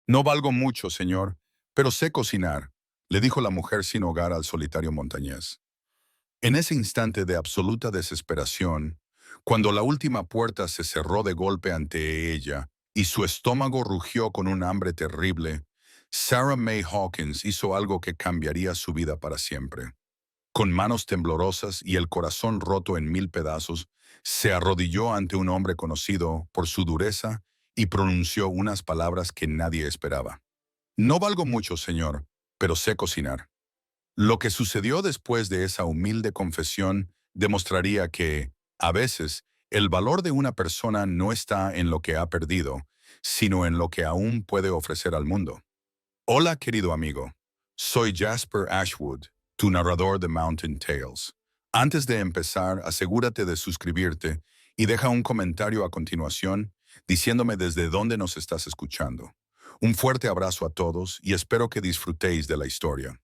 No valgo mucho, señor, pero sé cocinar, le dijo la mujer sin hogar al solitario montañés. En ese instante de absoluta desesperación, cuando la última puerta se cerró de golpe ante ella y su estómago rugió con un hambre terrible, Sarah May Hawkins hizo algo que cambiaría su vida para siempre. Con manos temblorosas y el corazón roto en mil pedazos, se arrodilló ante un hombre conocido por su dureza y pronunció unas palabras que nadie esperaba. No valgo mucho, señor, pero sé cocinar. Lo que sucedió después de esa humilde confesión demostraría que, a veces, el valor de una persona no está en lo que ha perdido, sino en lo que aún puede ofrecer al mundo. Hola, querido amigo. Soy Jasper Ashwood, tu narrador de Mountain Tales. Antes de empezar, asegúrate de suscribirte y deja un comentario a continuación diciéndome desde dónde nos estás escuchando. Un fuerte abrazo a todos y espero que disfrutéis de la historia.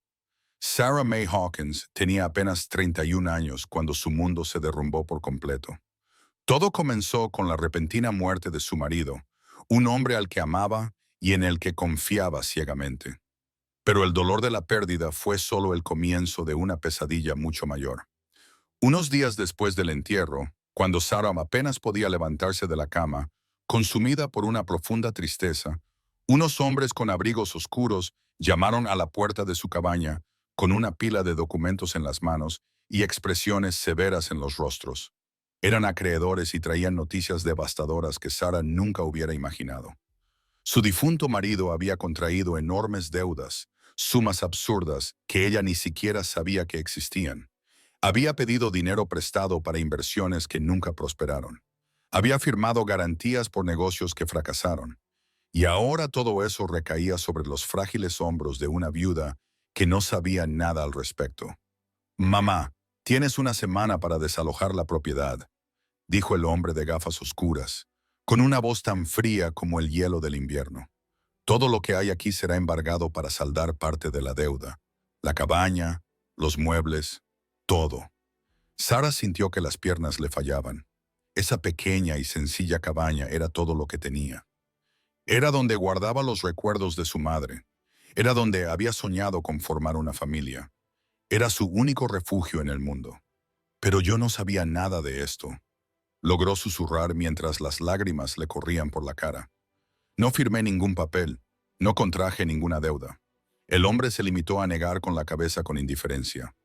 Sarah May Hawkins tenía apenas 31 años cuando su mundo se derrumbó por completo. Todo comenzó con la repentina muerte de su marido, un hombre al que amaba y en el que confiaba ciegamente. Pero el dolor de la pérdida fue solo el comienzo de una pesadilla mucho mayor. Unos días después del entierro, cuando Sarah apenas podía levantarse de la cama, consumida por una profunda tristeza, unos hombres con abrigos oscuros llamaron a la puerta de su cabaña con una pila de documentos en las manos y expresiones severas en los rostros. Eran acreedores y traían noticias devastadoras que Sarah nunca hubiera imaginado. Su difunto marido había contraído enormes deudas, sumas absurdas que ella ni siquiera sabía que existían. Había pedido dinero prestado para inversiones que nunca prosperaron. Había firmado garantías por negocios que fracasaron. Y ahora todo eso recaía sobre los frágiles hombros de una viuda que no sabía nada al respecto. «Mamá, tienes una semana para desalojar la propiedad», dijo el hombre de gafas oscuras, con una voz tan fría como el hielo del invierno. «Todo lo que hay aquí será embargado para saldar parte de la deuda. La cabaña, los muebles, todo». Sarah sintió que las piernas le fallaban. Esa pequeña y sencilla cabaña era todo lo que tenía. Era donde guardaba los recuerdos de su madre. Era donde había soñado con formar una familia. Era su único refugio en el mundo. Pero yo no sabía nada de esto, logró susurrar mientras las lágrimas le corrían por la cara. No firmé ningún papel, no contraje ninguna deuda. El hombre se limitó a negar con la cabeza con indiferencia.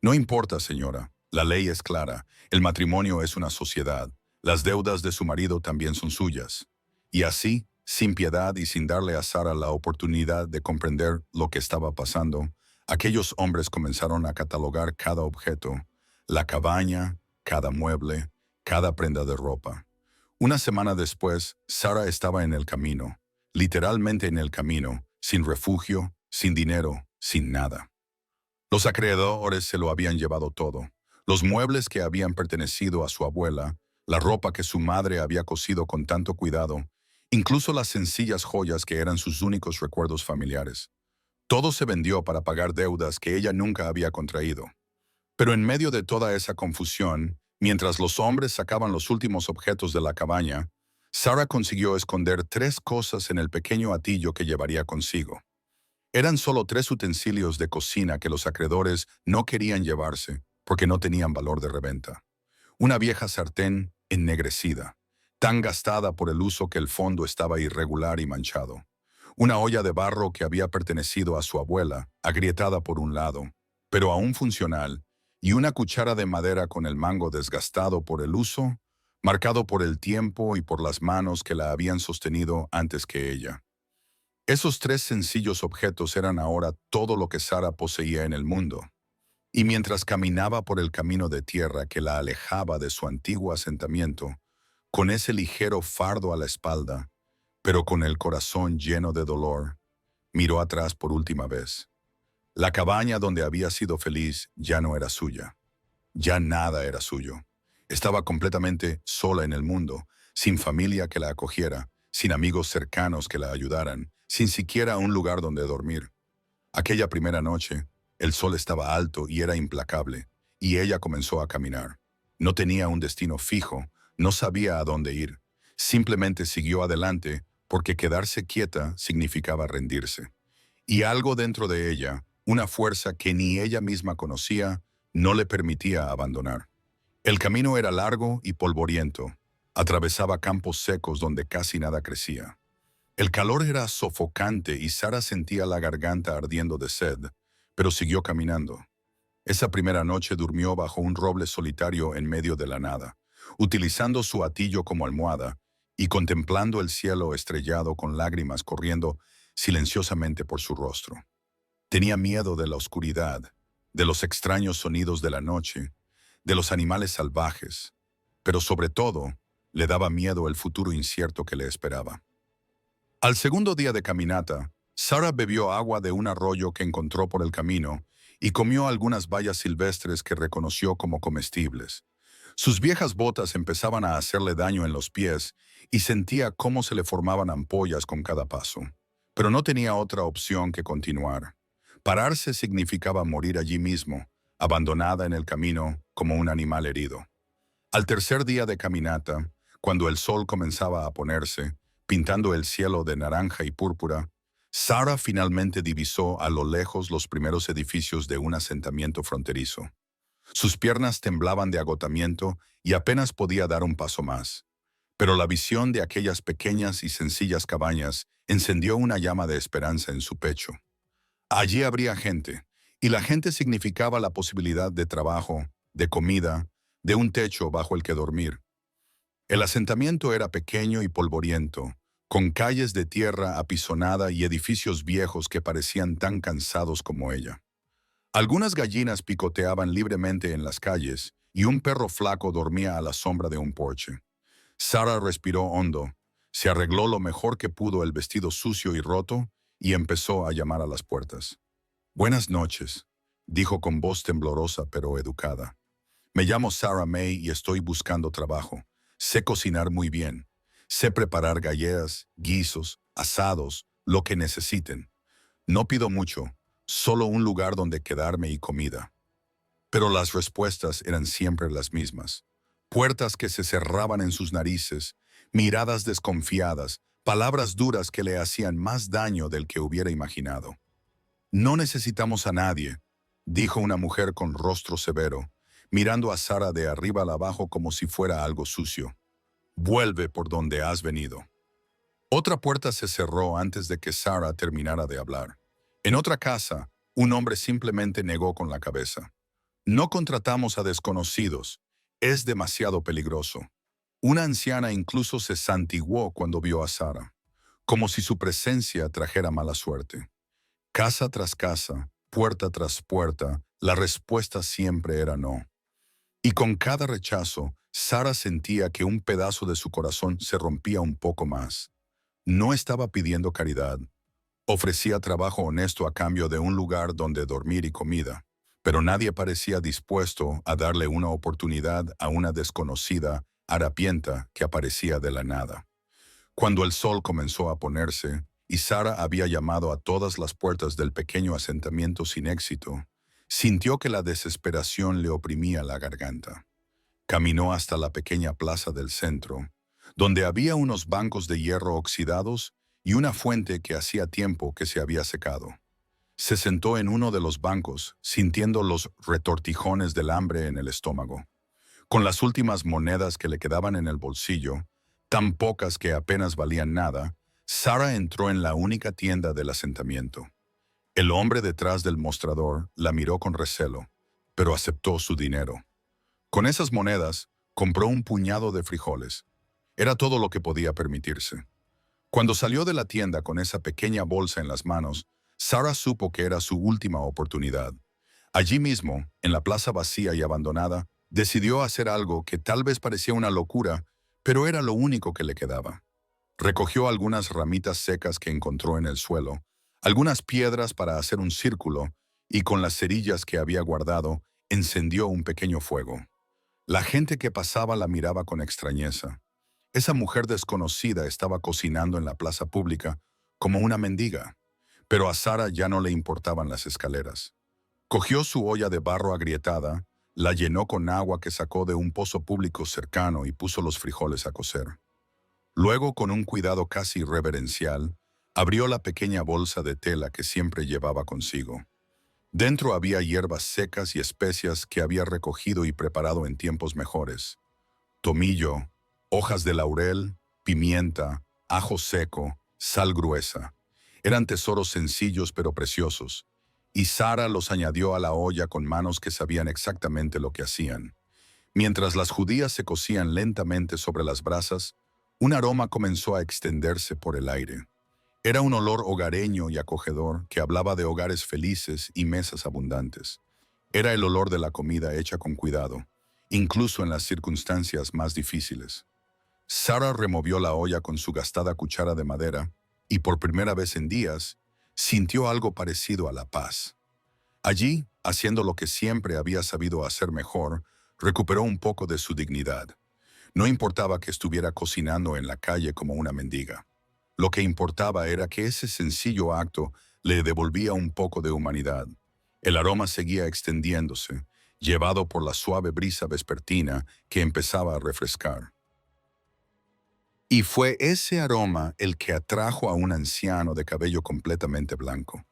No importa, señora, la ley es clara, el matrimonio es una sociedad, las deudas de su marido también son suyas. Y así, sin piedad y sin darle a Sarah la oportunidad de comprender lo que estaba pasando, aquellos hombres comenzaron a catalogar cada objeto, la cabaña, cada mueble, cada prenda de ropa. Una semana después, Sarah estaba en el camino, literalmente en el camino, sin refugio, sin dinero, sin nada. Los acreedores se lo habían llevado todo. Los muebles que habían pertenecido a su abuela, la ropa que su madre había cosido con tanto cuidado, incluso las sencillas joyas que eran sus únicos recuerdos familiares. Todo se vendió para pagar deudas que ella nunca había contraído. Pero en medio de toda esa confusión, mientras los hombres sacaban los últimos objetos de la cabaña, Sarah consiguió esconder 3 cosas en el pequeño atillo que llevaría consigo. Eran solo 3 utensilios de cocina que los acreedores no querían llevarse porque no tenían valor de reventa. Una vieja sartén ennegrecida, tan gastada por el uso que el fondo estaba irregular y manchado. Una olla de barro que había pertenecido a su abuela, agrietada por un lado, pero aún funcional, y una cuchara de madera con el mango desgastado por el uso, marcado por el tiempo y por las manos que la habían sostenido antes que ella. Esos 3 sencillos objetos eran ahora todo lo que Sarah poseía en el mundo. Y mientras caminaba por el camino de tierra que la alejaba de su antiguo asentamiento, con ese ligero fardo a la espalda, pero con el corazón lleno de dolor, miró atrás por última vez. La cabaña donde había sido feliz ya no era suya. Ya nada era suyo. Estaba completamente sola en el mundo, sin familia que la acogiera, sin amigos cercanos que la ayudaran, sin siquiera un lugar donde dormir. Aquella primera noche, el sol estaba alto y era implacable, y ella comenzó a caminar. No tenía un destino fijo, no sabía a dónde ir. Simplemente siguió adelante, porque quedarse quieta significaba rendirse. Y algo dentro de ella, una fuerza que ni ella misma conocía, no le permitía abandonar. El camino era largo y polvoriento. Atravesaba campos secos donde casi nada crecía. El calor era sofocante y Sara sentía la garganta ardiendo de sed, pero siguió caminando. Esa primera noche durmió bajo un roble solitario en medio de la nada, utilizando su hatillo como almohada y contemplando el cielo estrellado con lágrimas corriendo silenciosamente por su rostro. Tenía miedo de la oscuridad, de los extraños sonidos de la noche, de los animales salvajes, pero sobre todo le daba miedo el futuro incierto que le esperaba. Al segundo día de caminata, Sara bebió agua de un arroyo que encontró por el camino y comió algunas bayas silvestres que reconoció como comestibles. Sus viejas botas empezaban a hacerle daño en los pies y sentía cómo se le formaban ampollas con cada paso. Pero no tenía otra opción que continuar. Pararse significaba morir allí mismo, abandonada en el camino como un animal herido. Al tercer día de caminata, cuando el sol comenzaba a ponerse, pintando el cielo de naranja y púrpura, Sara finalmente divisó a lo lejos los primeros edificios de un asentamiento fronterizo. Sus piernas temblaban de agotamiento y apenas podía dar un paso más. Pero la visión de aquellas pequeñas y sencillas cabañas encendió una llama de esperanza en su pecho. Allí habría gente, y la gente significaba la posibilidad de trabajo, de comida, de un techo bajo el que dormir. El asentamiento era pequeño y polvoriento, con calles de tierra apisonada y edificios viejos que parecían tan cansados como ella. Algunas gallinas picoteaban libremente en las calles y un perro flaco dormía a la sombra de un porche. Sara respiró hondo, se arregló lo mejor que pudo el vestido sucio y roto y empezó a llamar a las puertas. «Buenas noches», dijo con voz temblorosa pero educada. «Me llamo Sarah May y estoy buscando trabajo. Sé cocinar muy bien. Sé preparar galletas, guisos, asados, lo que necesiten. No pido mucho, solo un lugar donde quedarme y comida». Pero las respuestas eran siempre las mismas. Puertas que se cerraban en sus narices, miradas desconfiadas, palabras duras que le hacían más daño del que hubiera imaginado. «No necesitamos a nadie», dijo una mujer con rostro severo, mirando a Sara de arriba a abajo como si fuera algo sucio. «Vuelve por donde has venido». Otra puerta se cerró antes de que Sara terminara de hablar. En otra casa, un hombre simplemente negó con la cabeza. «No contratamos a desconocidos. Es demasiado peligroso». Una anciana incluso se santiguó cuando vio a Sara, como si su presencia trajera mala suerte. Casa tras casa, puerta tras puerta, la respuesta siempre era no. Y con cada rechazo, Sara sentía que un pedazo de su corazón se rompía un poco más. No estaba pidiendo caridad. Ofrecía trabajo honesto a cambio de un lugar donde dormir y comida. Pero nadie parecía dispuesto a darle una oportunidad a una desconocida harapienta que aparecía de la nada. Cuando el sol comenzó a ponerse, y Sara había llamado a todas las puertas del pequeño asentamiento sin éxito, sintió que la desesperación le oprimía la garganta. Caminó hasta la pequeña plaza del centro, donde había unos bancos de hierro oxidados y una fuente que hacía tiempo que se había secado. Se sentó en uno de los bancos, sintiendo los retortijones del hambre en el estómago. Con las últimas monedas que le quedaban en el bolsillo, tan pocas que apenas valían nada, Sara entró en la única tienda del asentamiento. El hombre detrás del mostrador la miró con recelo, pero aceptó su dinero. Con esas monedas, compró un puñado de frijoles. Era todo lo que podía permitirse. Cuando salió de la tienda con esa pequeña bolsa en las manos, Sara supo que era su última oportunidad. Allí mismo, en la plaza vacía y abandonada, decidió hacer algo que tal vez parecía una locura, pero era lo único que le quedaba. Recogió algunas ramitas secas que encontró en el suelo, algunas piedras para hacer un círculo, y con las cerillas que había guardado, encendió un pequeño fuego. La gente que pasaba la miraba con extrañeza. Esa mujer desconocida estaba cocinando en la plaza pública como una mendiga, pero a Sara ya no le importaban las escaleras. Cogió su olla de barro agrietada, la llenó con agua que sacó de un pozo público cercano y puso los frijoles a cocer. Luego, con un cuidado casi reverencial, abrió la pequeña bolsa de tela que siempre llevaba consigo. Dentro había hierbas secas y especias que había recogido y preparado en tiempos mejores. Tomillo, hojas de laurel, pimienta, ajo seco, sal gruesa. Eran tesoros sencillos pero preciosos, y Sara los añadió a la olla con manos que sabían exactamente lo que hacían. Mientras las judías se cocían lentamente sobre las brasas, un aroma comenzó a extenderse por el aire. Era un olor hogareño y acogedor que hablaba de hogares felices y mesas abundantes. Era el olor de la comida hecha con cuidado, incluso en las circunstancias más difíciles. Sara removió la olla con su gastada cuchara de madera y por primera vez en días sintió algo parecido a la paz. Allí, haciendo lo que siempre había sabido hacer mejor, recuperó un poco de su dignidad. No importaba que estuviera cocinando en la calle como una mendiga. Lo que importaba era que ese sencillo acto le devolvía un poco de humanidad. El aroma seguía extendiéndose, llevado por la suave brisa vespertina que empezaba a refrescar. Y fue ese aroma el que atrajo a un anciano de cabello completamente blanco,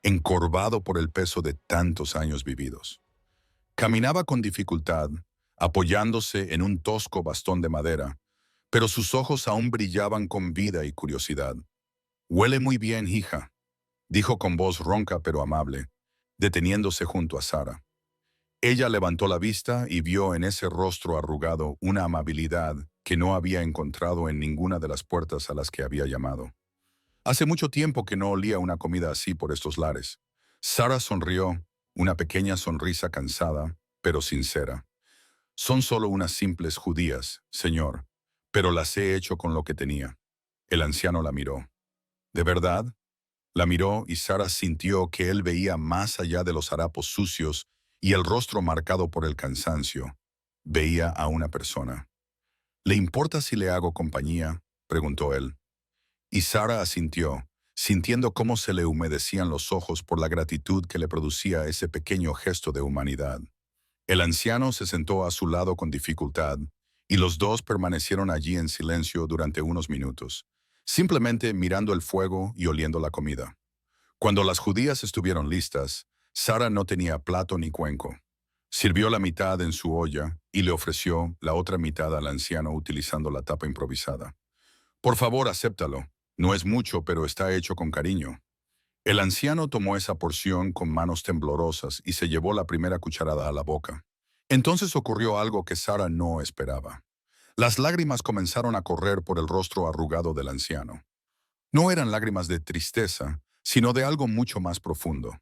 encorvado por el peso de tantos años vividos. Caminaba con dificultad, apoyándose en un tosco bastón de madera, pero sus ojos aún brillaban con vida y curiosidad. «Huele muy bien, hija», dijo con voz ronca pero amable, deteniéndose junto a Sara. Ella levantó la vista y vio en ese rostro arrugado una amabilidad que no había encontrado en ninguna de las puertas a las que había llamado. Hace mucho tiempo que no olía una comida así por estos lares. Sara sonrió, una pequeña sonrisa cansada, pero sincera. «Son solo unas simples judías, señor, pero las he hecho con lo que tenía». El anciano la miró. «¿De verdad?». La miró y Sara sintió que él veía más allá de los harapos sucios y el rostro marcado por el cansancio. Veía a una persona. «¿Le importa si le hago compañía?», preguntó él. Y Sara asintió, sintiendo cómo se le humedecían los ojos por la gratitud que le producía ese pequeño gesto de humanidad. El anciano se sentó a su lado con dificultad, y los dos permanecieron allí en silencio durante unos minutos, simplemente mirando el fuego y oliendo la comida. Cuando las judías estuvieron listas, Sara no tenía plato ni cuenco. Sirvió la mitad en su olla y le ofreció la otra mitad al anciano utilizando la tapa improvisada. «Por favor, acéptalo. No es mucho, pero está hecho con cariño». El anciano tomó esa porción con manos temblorosas y se llevó la primera cucharada a la boca. Entonces ocurrió algo que Sara no esperaba. Las lágrimas comenzaron a correr por el rostro arrugado del anciano. No eran lágrimas de tristeza, sino de algo mucho más profundo.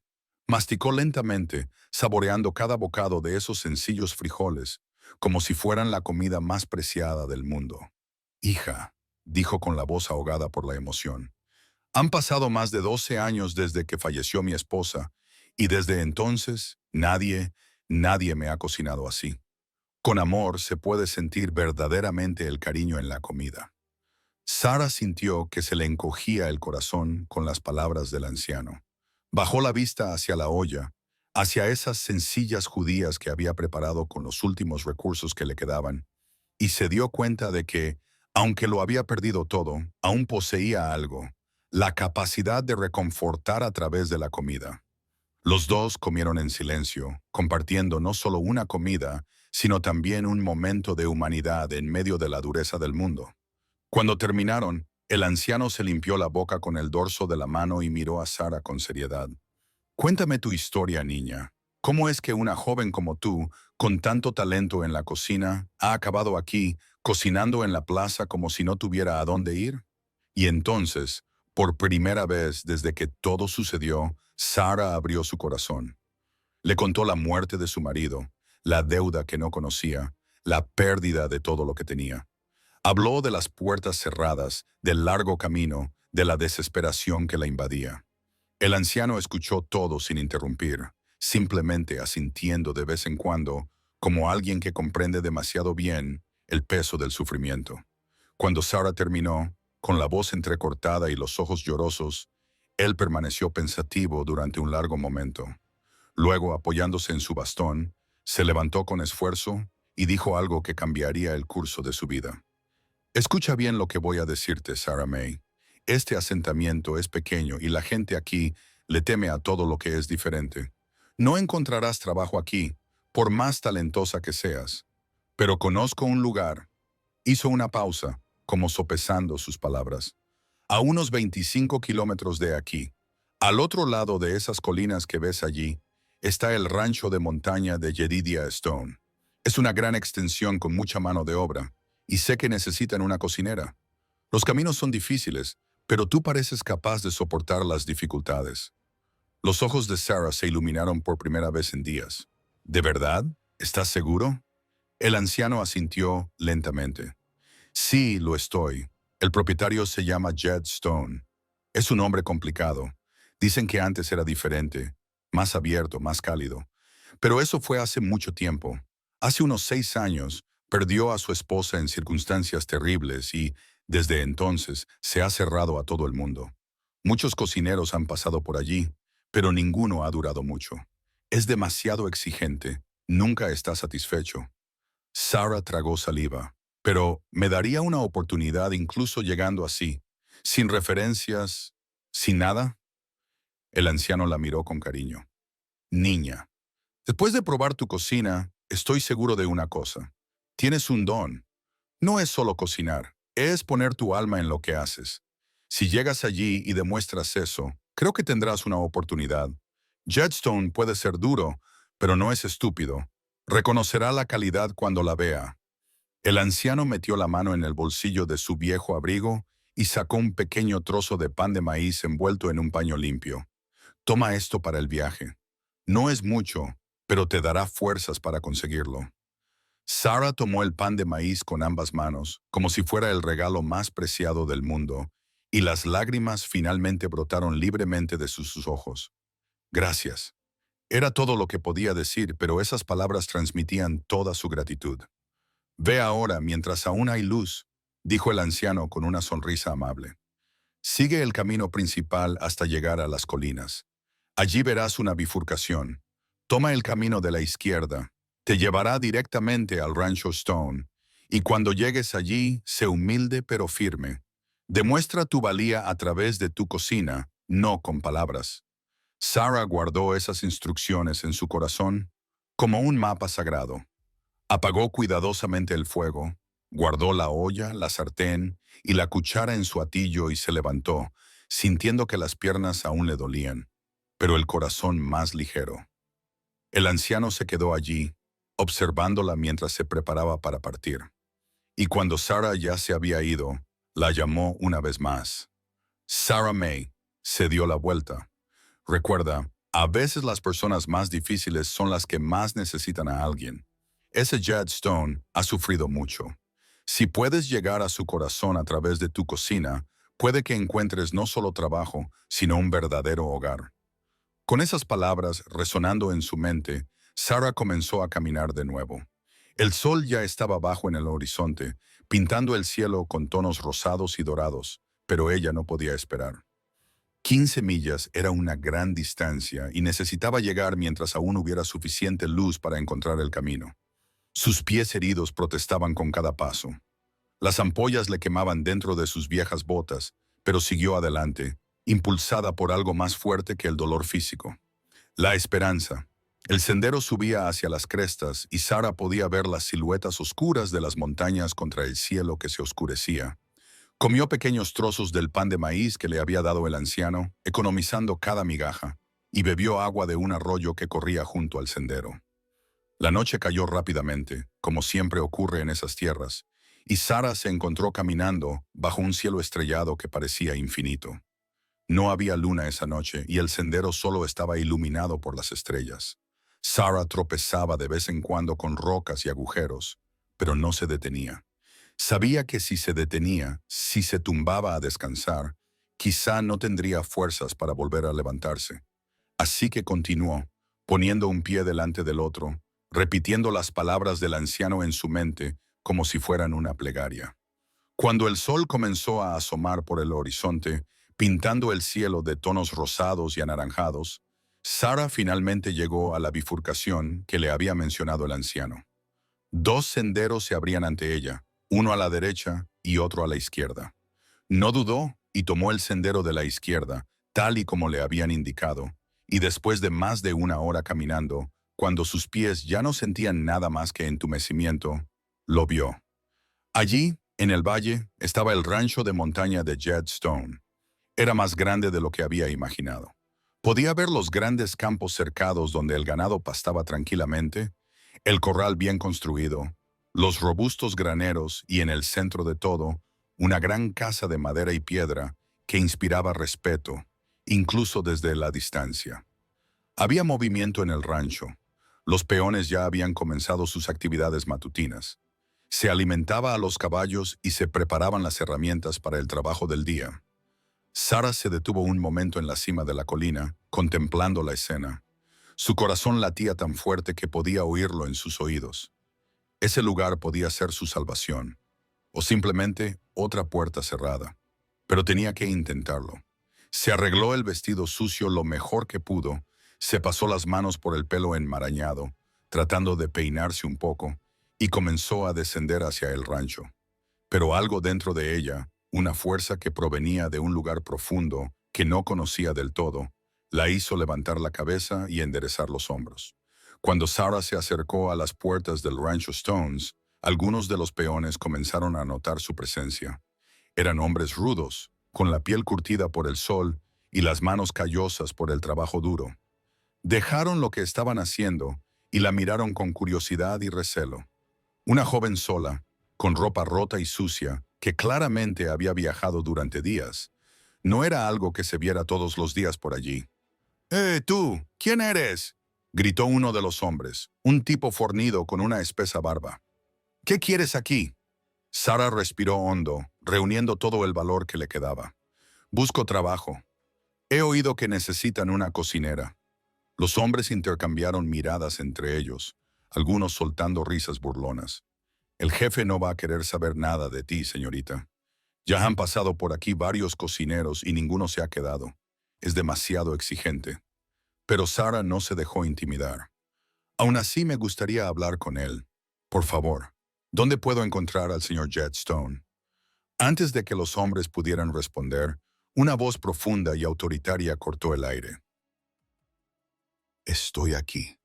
Masticó lentamente, saboreando cada bocado de esos sencillos frijoles, como si fueran la comida más preciada del mundo. «Hija», dijo con la voz ahogada por la emoción, «han pasado más de 12 años desde que falleció mi esposa, y desde entonces nadie me ha cocinado así. Con amor se puede sentir verdaderamente el cariño en la comida». Sara sintió que se le encogía el corazón con las palabras del anciano. Bajó la vista hacia la olla, hacia esas sencillas judías que había preparado con los últimos recursos que le quedaban, y se dio cuenta de que, aunque lo había perdido todo, aún poseía algo, la capacidad de reconfortar a través de la comida. Los dos comieron en silencio, compartiendo no solo una comida, sino también un momento de humanidad en medio de la dureza del mundo. Cuando terminaron, el anciano se limpió la boca con el dorso de la mano y miró a Sara con seriedad. «Cuéntame tu historia, niña. ¿Cómo es que una joven como tú, con tanto talento en la cocina, ha acabado aquí, cocinando en la plaza como si no tuviera a dónde ir?» Y entonces, por primera vez desde que todo sucedió, Sara abrió su corazón. Le contó la muerte de su marido, la deuda que no conocía, la pérdida de todo lo que tenía. Habló de las puertas cerradas, del largo camino, de la desesperación que la invadía. El anciano escuchó todo sin interrumpir, simplemente asintiendo de vez en cuando, como alguien que comprende demasiado bien el peso del sufrimiento. Cuando Sara terminó, con la voz entrecortada y los ojos llorosos, él permaneció pensativo durante un largo momento. Luego, apoyándose en su bastón, se levantó con esfuerzo y dijo algo que cambiaría el curso de su vida. Escucha bien lo que voy a decirte, Sarah May. Este asentamiento es pequeño y la gente aquí le teme a todo lo que es diferente. No encontrarás trabajo aquí, por más talentosa que seas. Pero conozco un lugar. Hizo una pausa, como sopesando sus palabras. A unos 25 kilómetros de aquí, al otro lado de esas colinas que ves allí, está el rancho de montaña de Jedidiah Stone. Es una gran extensión con mucha mano de obra, y sé que necesitan una cocinera. Los caminos son difíciles, pero tú pareces capaz de soportar las dificultades. Los ojos de Sarah se iluminaron por primera vez en días. ¿De verdad? ¿Estás seguro? El anciano asintió lentamente. Sí, lo estoy. El propietario se llama Jed Stone. Es un hombre complicado. Dicen que antes era diferente, más abierto, más cálido. Pero eso fue hace mucho tiempo. Hace unos 6 años, perdió a su esposa en circunstancias terribles y, desde entonces, se ha cerrado a todo el mundo. Muchos cocineros han pasado por allí, pero ninguno ha durado mucho. Es demasiado exigente. Nunca está satisfecho. Sarah tragó saliva. Pero me daría una oportunidad incluso llegando así, sin referencias, sin nada. El anciano la miró con cariño. Niña, después de probar tu cocina, estoy seguro de una cosa. Tienes un don. No es solo cocinar, es poner tu alma en lo que haces. Si llegas allí y demuestras eso, creo que tendrás una oportunidad. Jedstone puede ser duro, pero no es estúpido. Reconocerá la calidad cuando la vea. El anciano metió la mano en el bolsillo de su viejo abrigo y sacó un pequeño trozo de pan de maíz envuelto en un paño limpio. Toma esto para el viaje. No es mucho, pero te dará fuerzas para conseguirlo. Sarah tomó el pan de maíz con ambas manos, como si fuera el regalo más preciado del mundo, y las lágrimas finalmente brotaron libremente de sus ojos. Gracias. Era todo lo que podía decir, pero esas palabras transmitían toda su gratitud. Ve ahora mientras aún hay luz, dijo el anciano con una sonrisa amable. Sigue el camino principal hasta llegar a las colinas. Allí verás una bifurcación. Toma el camino de la izquierda. Te llevará directamente al rancho Stone. Y cuando llegues allí, sé humilde pero firme. Demuestra tu valía a través de tu cocina, no con palabras. Sarah guardó esas instrucciones en su corazón como un mapa sagrado. Apagó cuidadosamente el fuego, guardó la olla, la sartén y la cuchara en su atillo y se levantó, sintiendo que las piernas aún le dolían, pero el corazón más ligero. El anciano se quedó allí, observándola mientras se preparaba para partir. Y cuando Sarah ya se había ido, la llamó una vez más. Sarah May se dio la vuelta. Recuerda, a veces las personas más difíciles son las que más necesitan a alguien. Ese Jed Stone ha sufrido mucho. Si puedes llegar a su corazón a través de tu cocina, puede que encuentres no solo trabajo, sino un verdadero hogar. Con esas palabras resonando en su mente, Sarah comenzó a caminar de nuevo. El sol ya estaba bajo en el horizonte, pintando el cielo con tonos rosados y dorados, pero ella no podía esperar. 15 millas era una gran distancia y necesitaba llegar mientras aún hubiera suficiente luz para encontrar el camino. Sus pies heridos protestaban con cada paso. Las ampollas le quemaban dentro de sus viejas botas, pero siguió adelante, impulsada por algo más fuerte que el dolor físico. La esperanza. El sendero subía hacia las crestas y Sarah podía ver las siluetas oscuras de las montañas contra el cielo que se oscurecía. Comió pequeños trozos del pan de maíz que le había dado el anciano, economizando cada migaja, y bebió agua de un arroyo que corría junto al sendero. La noche cayó rápidamente, como siempre ocurre en esas tierras, y Sarah se encontró caminando bajo un cielo estrellado que parecía infinito. No había luna esa noche y el sendero solo estaba iluminado por las estrellas. Sarah tropezaba de vez en cuando con rocas y agujeros, pero no se detenía. Sabía que si se detenía, si se tumbaba a descansar, quizá no tendría fuerzas para volver a levantarse. Así que continuó, poniendo un pie delante del otro, repitiendo las palabras del anciano en su mente como si fueran una plegaria. Cuando el sol comenzó a asomar por el horizonte, pintando el cielo de tonos rosados y anaranjados, Sarah finalmente llegó a la bifurcación que le había mencionado el anciano. 2 senderos se abrían ante ella, uno a la derecha y otro a la izquierda. No dudó y tomó el sendero de la izquierda, tal y como le habían indicado, y después de más de una hora caminando, cuando sus pies ya no sentían nada más que entumecimiento, lo vio. Allí, en el valle, estaba el rancho de montaña de Jed Stone. Era más grande de lo que había imaginado. Podía ver los grandes campos cercados donde el ganado pastaba tranquilamente, el corral bien construido, los robustos graneros y en el centro de todo, una gran casa de madera y piedra que inspiraba respeto, incluso desde la distancia. Había movimiento en el rancho. Los peones ya habían comenzado sus actividades matutinas. Se alimentaba a los caballos y se preparaban las herramientas para el trabajo del día. Sara se detuvo un momento en la cima de la colina, contemplando la escena. Su corazón latía tan fuerte que podía oírlo en sus oídos. Ese lugar podía ser su salvación, o simplemente otra puerta cerrada. Pero tenía que intentarlo. Se arregló el vestido sucio lo mejor que pudo, se pasó las manos por el pelo enmarañado, tratando de peinarse un poco, y comenzó a descender hacia el rancho. Pero algo dentro de ella, una fuerza que provenía de un lugar profundo que no conocía del todo, la hizo levantar la cabeza y enderezar los hombros. Cuando Sara se acercó a las puertas del rancho Stones, algunos de los peones comenzaron a notar su presencia. Eran hombres rudos, con la piel curtida por el sol y las manos callosas por el trabajo duro. Dejaron lo que estaban haciendo y la miraron con curiosidad y recelo. Una joven sola, con ropa rota y sucia, que claramente había viajado durante días. No era algo que se viera todos los días por allí. Tú! ¿Quién eres?, gritó uno de los hombres, un tipo fornido con una espesa barba. ¿Qué quieres aquí? Sara respiró hondo, reuniendo todo el valor que le quedaba. Busco trabajo. He oído que necesitan una cocinera. Los hombres intercambiaron miradas entre ellos, algunos soltando risas burlonas. El jefe no va a querer saber nada de ti, señorita. Ya han pasado por aquí varios cocineros y ninguno se ha quedado. Es demasiado exigente. Pero Sara no se dejó intimidar. Aún así me gustaría hablar con él. Por favor, ¿dónde puedo encontrar al señor Jed Stone? Antes de que los hombres pudieran responder, una voz profunda y autoritaria cortó el aire. Estoy aquí.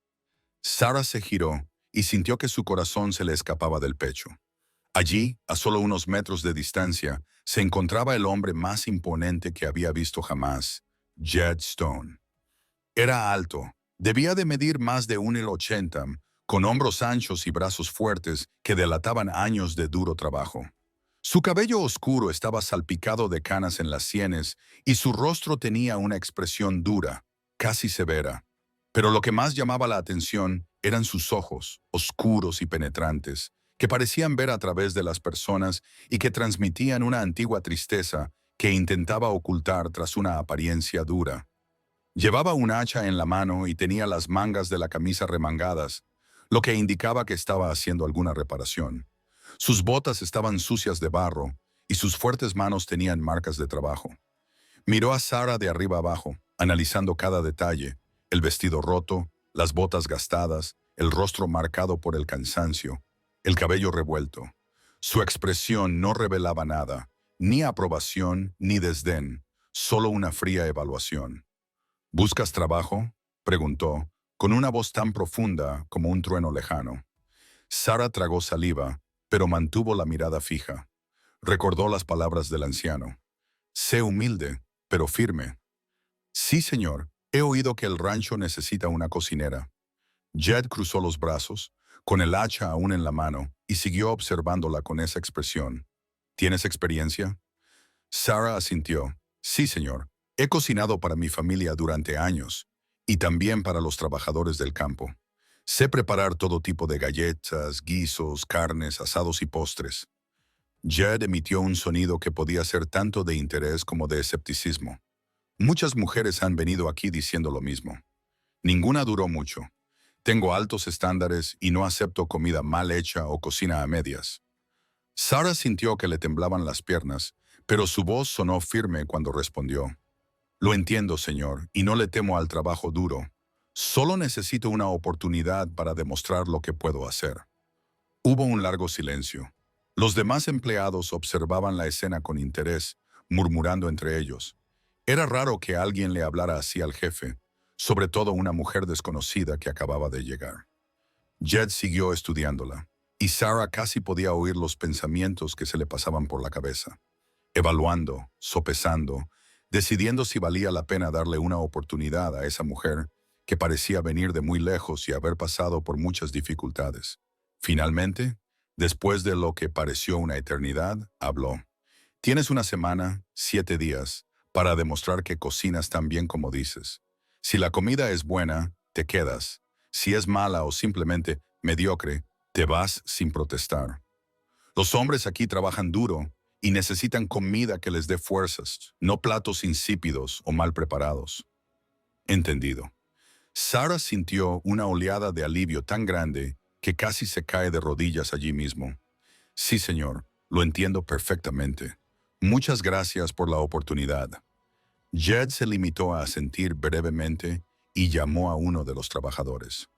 Sara se giró y sintió que su corazón se le escapaba del pecho. Allí, a solo unos metros de distancia, se encontraba el hombre más imponente que había visto jamás, Jed Stone. Era alto, debía de medir más de 1,80 m, con hombros anchos y brazos fuertes que delataban años de duro trabajo. Su cabello oscuro estaba salpicado de canas en las sienes y su rostro tenía una expresión dura, casi severa. Pero lo que más llamaba la atención eran sus ojos, oscuros y penetrantes, que parecían ver a través de las personas y que transmitían una antigua tristeza que intentaba ocultar tras una apariencia dura. Llevaba un hacha en la mano y tenía las mangas de la camisa remangadas, lo que indicaba que estaba haciendo alguna reparación. Sus botas estaban sucias de barro y sus fuertes manos tenían marcas de trabajo. Miró a Sara de arriba abajo, analizando cada detalle, el vestido roto, las botas gastadas, el rostro marcado por el cansancio, el cabello revuelto. Su expresión no revelaba nada, ni aprobación ni desdén, solo una fría evaluación. ¿Buscas trabajo?, preguntó, con una voz tan profunda como un trueno lejano. Sara tragó saliva, pero mantuvo la mirada fija. Recordó las palabras del anciano. Sé humilde, pero firme. Sí, señor, he oído que el rancho necesita una cocinera. Jed cruzó los brazos, con el hacha aún en la mano, y siguió observándola con esa expresión. ¿Tienes experiencia? Sara asintió. Sí, señor. He cocinado para mi familia durante años, y también para los trabajadores del campo. Sé preparar todo tipo de galletas, guisos, carnes, asados y postres. Jed emitió un sonido que podía ser tanto de interés como de escepticismo. Muchas mujeres han venido aquí diciendo lo mismo. Ninguna duró mucho. Tengo altos estándares y no acepto comida mal hecha o cocina a medias. Sara sintió que le temblaban las piernas, pero su voz sonó firme cuando respondió. Lo entiendo, señor, y no le temo al trabajo duro. Solo necesito una oportunidad para demostrar lo que puedo hacer. Hubo un largo silencio. Los demás empleados observaban la escena con interés, murmurando entre ellos. Era raro que alguien le hablara así al jefe, sobre todo una mujer desconocida que acababa de llegar. Jed siguió estudiándola, y Sarah casi podía oír los pensamientos que se le pasaban por la cabeza, evaluando, sopesando, decidiendo si valía la pena darle una oportunidad a esa mujer que parecía venir de muy lejos y haber pasado por muchas dificultades. Finalmente, después de lo que pareció una eternidad, habló. Tienes una semana, 7 días, para demostrar que cocinas tan bien como dices. Si la comida es buena, te quedas. Si es mala o simplemente mediocre, te vas sin protestar. Los hombres aquí trabajan duro y necesitan comida que les dé fuerzas, no platos insípidos o mal preparados. Entendido. Sarah sintió una oleada de alivio tan grande que casi se cae de rodillas allí mismo. Sí, señor, lo entiendo perfectamente. Muchas gracias por la oportunidad. Jed se limitó a asentir brevemente y llamó a uno de los trabajadores.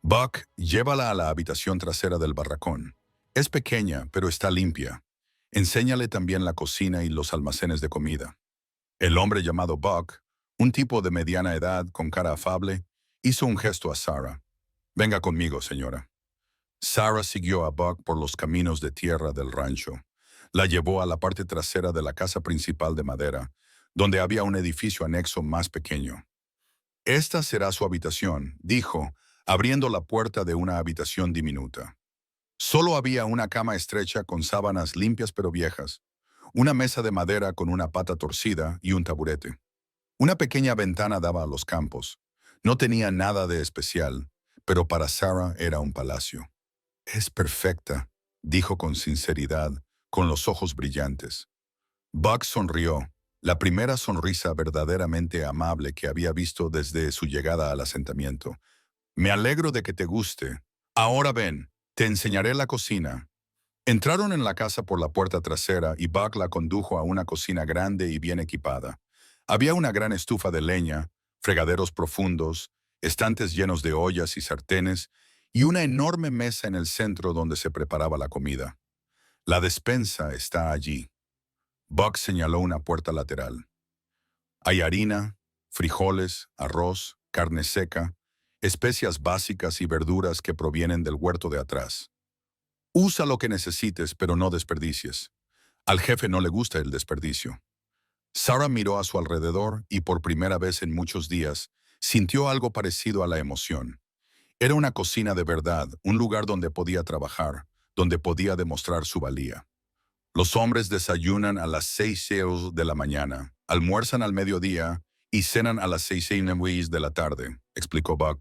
Buck, llévala a la habitación trasera del barracón. Es pequeña, pero está limpia. Enséñale también la cocina y los almacenes de comida. El hombre llamado Buck, un tipo de mediana edad con cara afable, hizo un gesto a Sarah. Venga conmigo, señora. Sarah siguió a Buck por los caminos de tierra del rancho. La llevó a la parte trasera de la casa principal de madera, donde había un edificio anexo más pequeño. Esta será su habitación, dijo, abriendo la puerta de una habitación diminuta. Solo había una cama estrecha con sábanas limpias pero viejas, una mesa de madera con una pata torcida y un taburete. Una pequeña ventana daba a los campos. No tenía nada de especial, pero para Sarah era un palacio. Es perfecta, dijo con sinceridad, con los ojos brillantes. Buck sonrió, la primera sonrisa verdaderamente amable que había visto desde su llegada al asentamiento. Me alegro de que te guste. Ahora ven, te enseñaré la cocina. Entraron en la casa por la puerta trasera y Buck la condujo a una cocina grande y bien equipada. Había una gran estufa de leña, fregaderos profundos, estantes llenos de ollas y sartenes, y una enorme mesa en el centro donde se preparaba la comida. La despensa está allí. Buck señaló una puerta lateral. Hay harina, frijoles, arroz, carne seca, especias básicas y verduras que provienen del huerto de atrás. Usa lo que necesites, pero no desperdicies. Al jefe no le gusta el desperdicio. Sarah miró a su alrededor y por primera vez en muchos días sintió algo parecido a la emoción. Era una cocina de verdad, un lugar donde podía trabajar, donde podía demostrar su valía. Los hombres desayunan a las 6 de la mañana, almuerzan al mediodía y cenan a las 6 de la tarde, explicó Buck.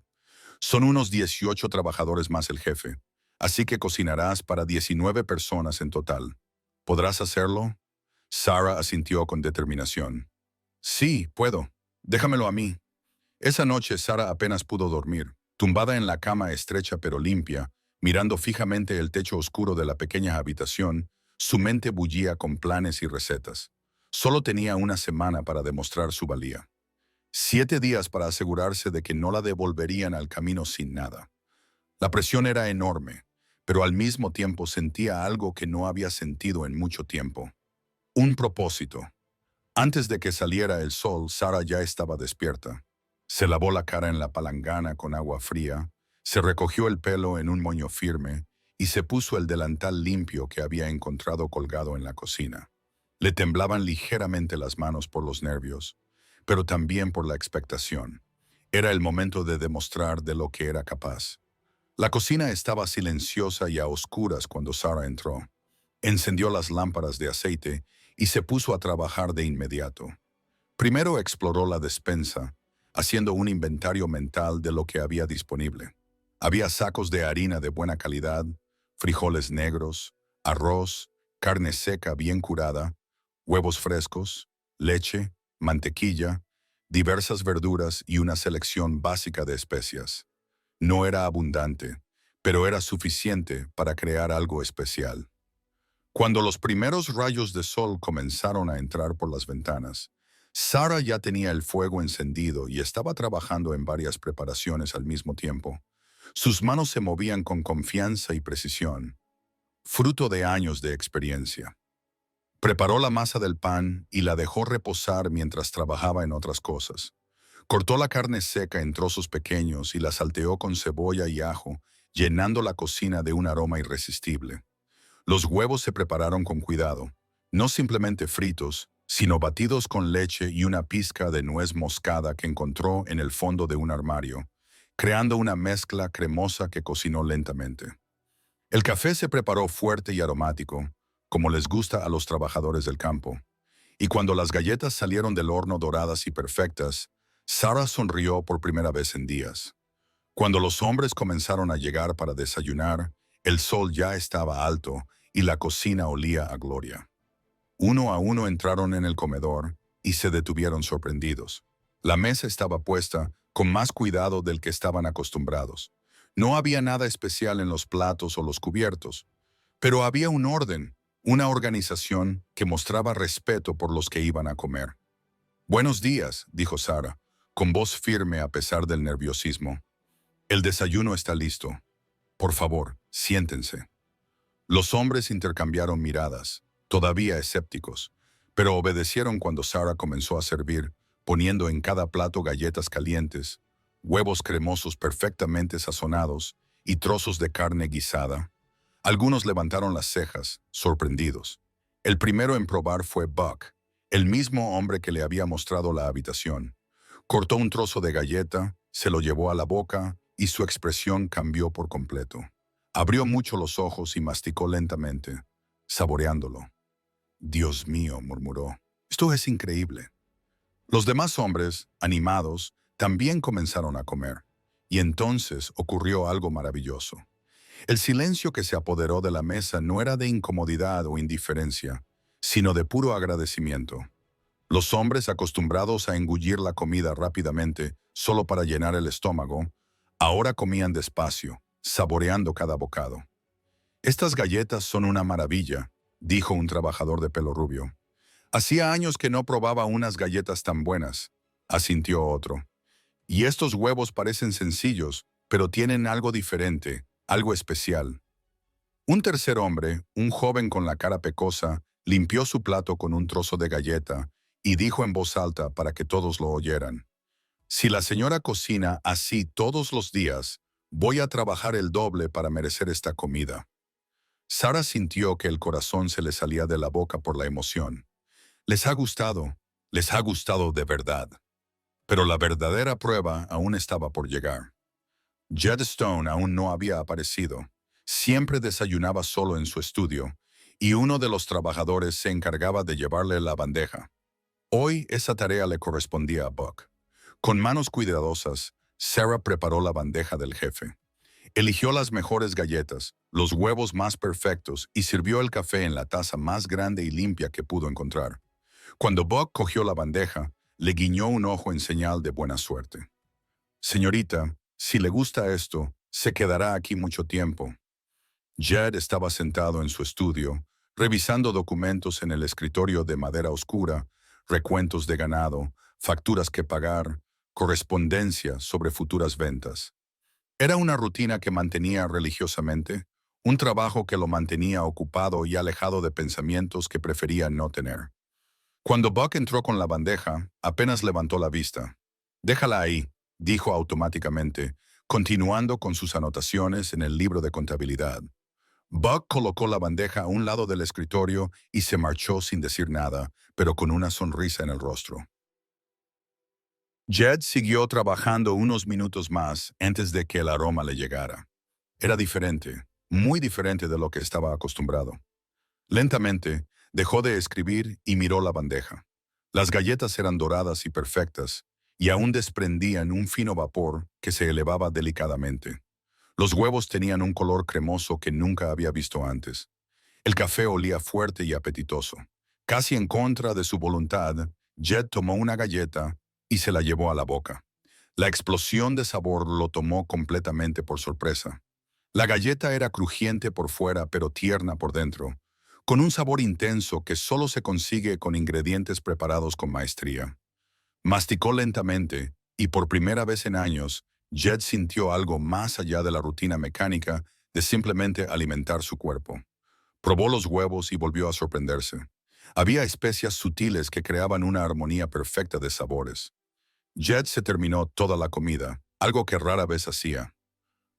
Son unos 18 trabajadores más el jefe, así que cocinarás para 19 personas en total. ¿Podrás hacerlo? Sarah asintió con determinación. Sí, puedo. Déjamelo a mí. Esa noche Sarah apenas pudo dormir, tumbada en la cama estrecha pero limpia, mirando fijamente el techo oscuro de la pequeña habitación. Su mente bullía con planes y recetas. Solo tenía una semana para demostrar su valía. 7 días para asegurarse de que no la devolverían al camino sin nada. La presión era enorme, pero al mismo tiempo sentía algo que no había sentido en mucho tiempo. Un propósito. Antes de que saliera el sol, Sarah ya estaba despierta. Se lavó la cara en la palangana con agua fría, se recogió el pelo en un moño firme y se puso el delantal limpio que había encontrado colgado en la cocina. Le temblaban ligeramente las manos por los nervios, pero también por la expectación. Era el momento de demostrar de lo que era capaz. La cocina estaba silenciosa y a oscuras cuando Sarah entró. Encendió las lámparas de aceite y se puso a trabajar de inmediato. Primero exploró la despensa, haciendo un inventario mental de lo que había disponible. Había sacos de harina de buena calidad, frijoles negros, arroz, carne seca bien curada, huevos frescos, leche, mantequilla, diversas verduras y una selección básica de especias. No era abundante, pero era suficiente para crear algo especial. Cuando los primeros rayos de sol comenzaron a entrar por las ventanas, Sarah ya tenía el fuego encendido y estaba trabajando en varias preparaciones al mismo tiempo. Sus manos se movían con confianza y precisión. fruto de años de experiencia. Preparó la masa del pan y la dejó reposar mientras trabajaba en otras cosas. Cortó la carne seca en trozos pequeños y la salteó con cebolla y ajo, llenando la cocina de un aroma irresistible. Los huevos se prepararon con cuidado, no simplemente fritos, sino batidos con leche y una pizca de nuez moscada que encontró en el fondo de un armario, creando una mezcla cremosa que cocinó lentamente. El café se preparó fuerte y aromático, como les gusta a los trabajadores del campo. Y cuando las galletas salieron del horno doradas y perfectas, Sarah sonrió por primera vez en días. Cuando los hombres comenzaron a llegar para desayunar, el sol ya estaba alto y la cocina olía a gloria. Uno a uno entraron en el comedor y se detuvieron sorprendidos. La mesa estaba puesta con más cuidado del que estaban acostumbrados. No había nada especial en los platos o los cubiertos, pero había un orden, una organización que mostraba respeto por los que iban a comer. «Buenos días», dijo Sarah, con voz firme a pesar del nerviosismo. «El desayuno está listo. Por favor, siéntense». Los hombres intercambiaron miradas, todavía escépticos, pero obedecieron cuando Sarah comenzó a servir, poniendo en cada plato galletas calientes, huevos cremosos perfectamente sazonados y trozos de carne guisada. Algunos levantaron las cejas, sorprendidos. El primero en probar fue Buck, el mismo hombre que le había mostrado la habitación. Cortó un trozo de galleta, se lo llevó a la boca y su expresión cambió por completo. Abrió mucho los ojos y masticó lentamente, saboreándolo. «Dios mío», murmuró, «esto es increíble». Los demás hombres, animados, también comenzaron a comer. Y entonces ocurrió algo maravilloso. El silencio que se apoderó de la mesa no era de incomodidad o indiferencia, sino de puro agradecimiento. Los hombres, acostumbrados a engullir la comida rápidamente, solo para llenar el estómago, ahora comían despacio, saboreando cada bocado. «Estas galletas son una maravilla», dijo un trabajador de pelo rubio. «Hacía años que no probaba unas galletas tan buenas», asintió otro. «Y estos huevos parecen sencillos, pero tienen algo diferente, algo especial». Un tercer hombre, un joven con la cara pecosa, limpió su plato con un trozo de galleta y dijo en voz alta para que todos lo oyeran: «Si la señora cocina así todos los días, voy a trabajar el doble para merecer esta comida». Sarah sintió que el corazón se le salía de la boca por la emoción. Les ha gustado de verdad. Pero la verdadera prueba aún estaba por llegar. Jed Stone aún no había aparecido. Siempre desayunaba solo en su estudio, y uno de los trabajadores se encargaba de llevarle la bandeja. Hoy esa tarea le correspondía a Buck. Con manos cuidadosas, Sarah preparó la bandeja del jefe. Eligió las mejores galletas, los huevos más perfectos y sirvió el café en la taza más grande y limpia que pudo encontrar. Cuando Buck cogió la bandeja, le guiñó un ojo en señal de buena suerte. «Señorita, si le gusta esto, se quedará aquí mucho tiempo». Jed estaba sentado en su estudio, revisando documentos en el escritorio de madera oscura, recuentos de ganado, facturas que pagar, correspondencia sobre futuras ventas. Era una rutina que mantenía religiosamente, un trabajo que lo mantenía ocupado y alejado de pensamientos que prefería no tener. Cuando Buck entró con la bandeja, apenas levantó la vista. «Déjala ahí», dijo automáticamente, continuando con sus anotaciones en el libro de contabilidad. Buck colocó la bandeja a un lado del escritorio y se marchó sin decir nada, pero con una sonrisa en el rostro. Jed siguió trabajando unos minutos más antes de que el aroma le llegara. Era diferente, muy diferente de lo que estaba acostumbrado. Lentamente, dejó de escribir y miró la bandeja. Las galletas eran doradas y perfectas, y aún desprendían un fino vapor que se elevaba delicadamente. Los huevos tenían un color cremoso que nunca había visto antes. El café olía fuerte y apetitoso. Casi en contra de su voluntad, Jed tomó una galleta y se la llevó a la boca. La explosión de sabor lo tomó completamente por sorpresa. La galleta era crujiente por fuera pero tierna por dentro, con un sabor intenso que solo se consigue con ingredientes preparados con maestría. Masticó lentamente y por primera vez en años, Jed sintió algo más allá de la rutina mecánica de simplemente alimentar su cuerpo. Probó los huevos y volvió a sorprenderse. Había especias sutiles que creaban una armonía perfecta de sabores. Jed se terminó toda la comida, algo que rara vez hacía.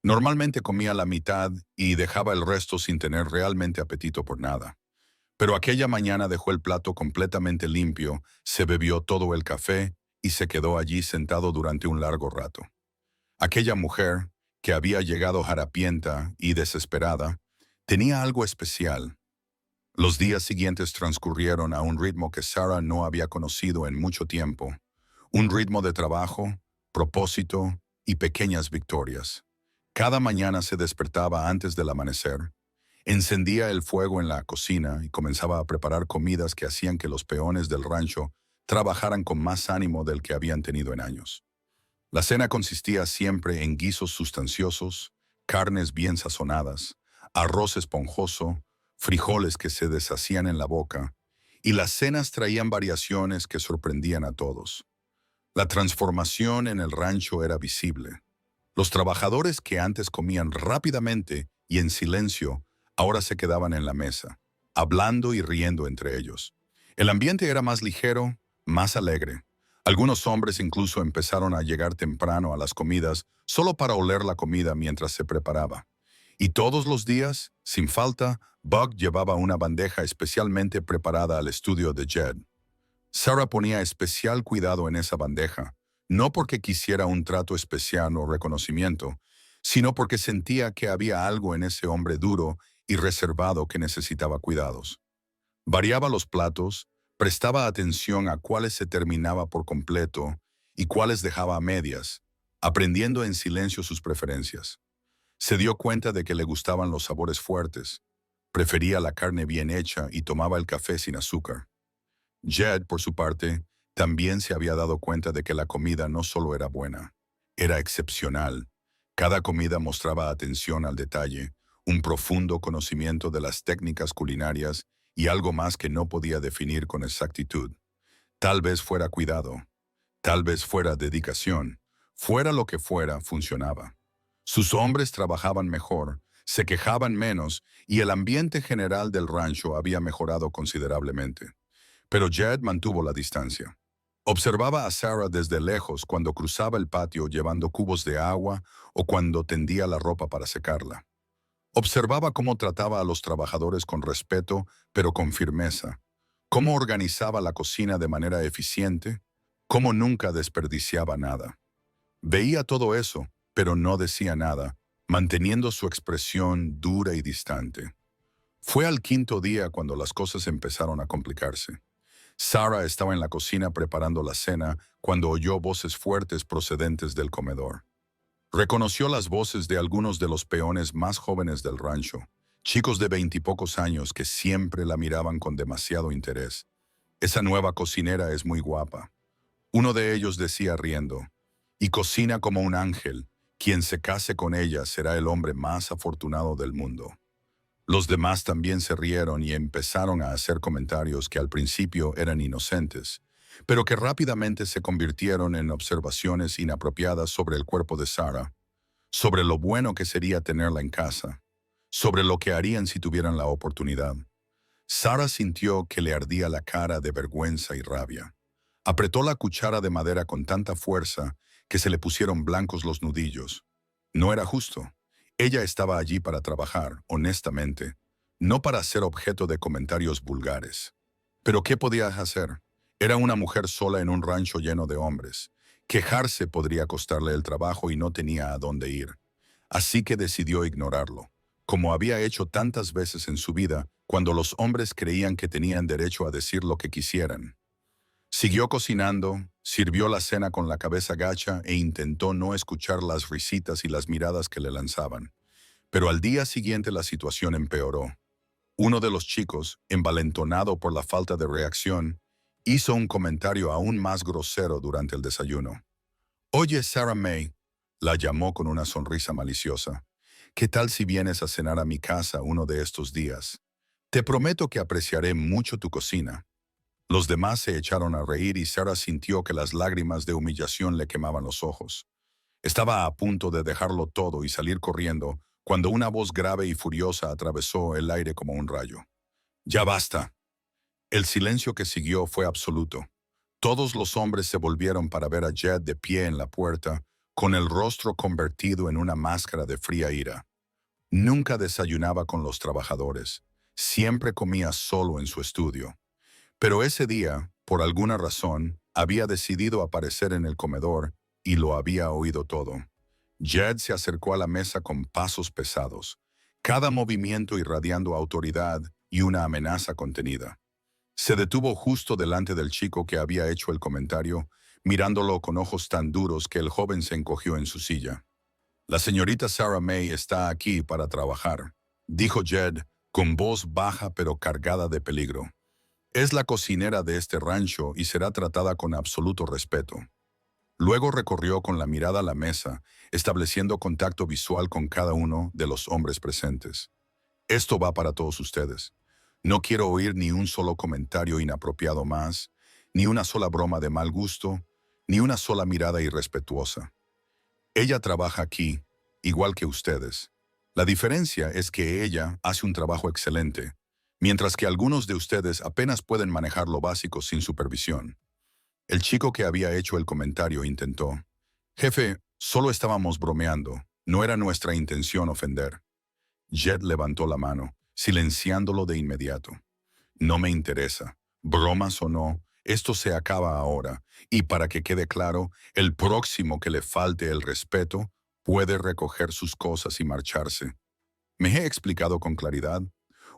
Normalmente comía la mitad y dejaba el resto sin tener realmente apetito por nada. Pero aquella mañana dejó el plato completamente limpio, se bebió todo el café y se quedó allí sentado durante un largo rato. Aquella mujer, que había llegado harapienta y desesperada, tenía algo especial. Los días siguientes transcurrieron a un ritmo que Sarah no había conocido en mucho tiempo. Un ritmo de trabajo, propósito y pequeñas victorias. Cada mañana se despertaba antes del amanecer, encendía el fuego en la cocina y comenzaba a preparar comidas que hacían que los peones del rancho trabajaran con más ánimo del que habían tenido en años. La cena consistía siempre en guisos sustanciosos, carnes bien sazonadas, arroz esponjoso, frijoles que se deshacían en la boca, y las cenas traían variaciones que sorprendían a todos. La transformación en el rancho era visible. Los trabajadores que antes comían rápidamente y en silencio, ahora se quedaban en la mesa, hablando y riendo entre ellos. El ambiente era más ligero, más alegre. Algunos hombres incluso empezaron a llegar temprano a las comidas solo para oler la comida mientras se preparaba. Y todos los días, sin falta, Buck llevaba una bandeja especialmente preparada al estudio de Jed. Sarah ponía especial cuidado en esa bandeja, no porque quisiera un trato especial o reconocimiento, sino porque sentía que había algo en ese hombre duro y reservado que necesitaba cuidados. Variaba los platos, prestaba atención a cuáles se terminaba por completo y cuáles dejaba a medias, aprendiendo en silencio sus preferencias. Se dio cuenta de que le gustaban los sabores fuertes, prefería la carne bien hecha y tomaba el café sin azúcar. Jed, por su parte, también se había dado cuenta de que la comida no solo era buena, era excepcional. Cada comida mostraba atención al detalle, un profundo conocimiento de las técnicas culinarias y algo más que no podía definir con exactitud. Tal vez fuera cuidado, tal vez fuera dedicación, fuera lo que fuera, funcionaba. Sus hombres trabajaban mejor, se quejaban menos y el ambiente general del rancho había mejorado considerablemente. Pero Jed mantuvo la distancia. Observaba a Sarah desde lejos cuando cruzaba el patio llevando cubos de agua o cuando tendía la ropa para secarla. Observaba cómo trataba a los trabajadores con respeto, pero con firmeza. Cómo organizaba la cocina de manera eficiente. Cómo nunca desperdiciaba nada. Veía todo eso, pero no decía nada, manteniendo su expresión dura y distante. Fue al quinto día cuando las cosas empezaron a complicarse. Sarah estaba en la cocina preparando la cena cuando oyó voces fuertes procedentes del comedor. Reconoció las voces de algunos de los peones más jóvenes del rancho, chicos de veintipocos años que siempre la miraban con demasiado interés. Esa nueva cocinera es muy guapa. Uno de ellos decía riendo, y cocina como un ángel. Quien se case con ella será el hombre más afortunado del mundo. Los demás también se rieron y empezaron a hacer comentarios que al principio eran inocentes, pero que rápidamente se convirtieron en observaciones inapropiadas sobre el cuerpo de Sarah, sobre lo bueno que sería tenerla en casa, sobre lo que harían si tuvieran la oportunidad. Sarah sintió que le ardía la cara de vergüenza y rabia. Apretó la cuchara de madera con tanta fuerza que se le pusieron blancos los nudillos. No era justo. Ella estaba allí para trabajar, honestamente, no para ser objeto de comentarios vulgares. Pero ¿qué podía hacer? Era una mujer sola en un rancho lleno de hombres. Quejarse podría costarle el trabajo y no tenía a dónde ir. Así que decidió ignorarlo, como había hecho tantas veces en su vida cuando los hombres creían que tenían derecho a decir lo que quisieran. Siguió cocinando, sirvió la cena con la cabeza gacha e intentó no escuchar las risitas y las miradas que le lanzaban. Pero al día siguiente la situación empeoró. Uno de los chicos, envalentonado por la falta de reacción, hizo un comentario aún más grosero durante el desayuno. «Oye, Sarah May», la llamó con una sonrisa maliciosa, «¿qué tal si vienes a cenar a mi casa uno de estos días? Te prometo que apreciaré mucho tu cocina». Los demás se echaron a reír y Sarah sintió que las lágrimas de humillación le quemaban los ojos. Estaba a punto de dejarlo todo y salir corriendo cuando una voz grave y furiosa atravesó el aire como un rayo. «¡Ya basta!». El silencio que siguió fue absoluto. Todos los hombres se volvieron para ver a Jed de pie en la puerta, con el rostro convertido en una máscara de fría ira. Nunca desayunaba con los trabajadores. Siempre comía solo en su estudio. Pero ese día, por alguna razón, había decidido aparecer en el comedor y lo había oído todo. Jed se acercó a la mesa con pasos pesados, cada movimiento irradiando autoridad y una amenaza contenida. Se detuvo justo delante del chico que había hecho el comentario, mirándolo con ojos tan duros que el joven se encogió en su silla. «La señorita Sarah May está aquí para trabajar», dijo Jed, con voz baja pero cargada de peligro. «Es la cocinera de este rancho y será tratada con absoluto respeto». Luego recorrió con la mirada la mesa, estableciendo contacto visual con cada uno de los hombres presentes. «Esto va para todos ustedes. No quiero oír ni un solo comentario inapropiado más, ni una sola broma de mal gusto, ni una sola mirada irrespetuosa. Ella trabaja aquí, igual que ustedes. La diferencia es que ella hace un trabajo excelente, mientras que algunos de ustedes apenas pueden manejar lo básico sin supervisión». El chico que había hecho el comentario intentó: «Jefe, solo estábamos bromeando. No era nuestra intención ofender». Jed levantó la mano, silenciándolo de inmediato. «No me interesa. Bromas o no, esto se acaba ahora, y para que quede claro, el próximo que le falte el respeto puede recoger sus cosas y marcharse». ¿Me he explicado con claridad?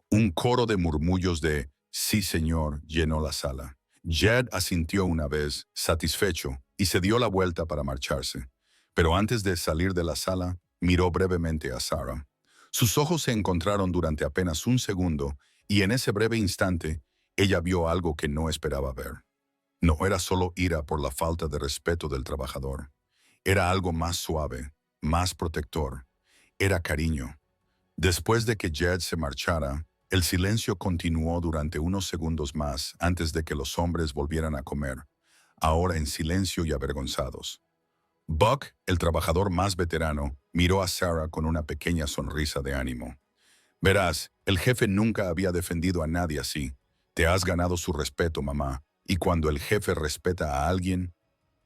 Un coro de murmullos de «sí, señor» llenó la sala. Jed asintió una vez, satisfecho, y se dio la vuelta para marcharse. Pero antes de salir de la sala, miró brevemente a Sarah. Sus ojos se encontraron durante apenas un segundo, y en ese breve instante, ella vio algo que no esperaba ver. No era solo ira por la falta de respeto del trabajador. Era algo más suave, más protector. Era cariño. Después de que Jed se marchara, el silencio continuó durante unos segundos más antes de que los hombres volvieran a comer, ahora en silencio y avergonzados. Buck, el trabajador más veterano, miró a Sarah con una pequeña sonrisa de ánimo. «Verás, el jefe nunca había defendido a nadie así. Te has ganado su respeto, mamá, y cuando el jefe respeta a alguien,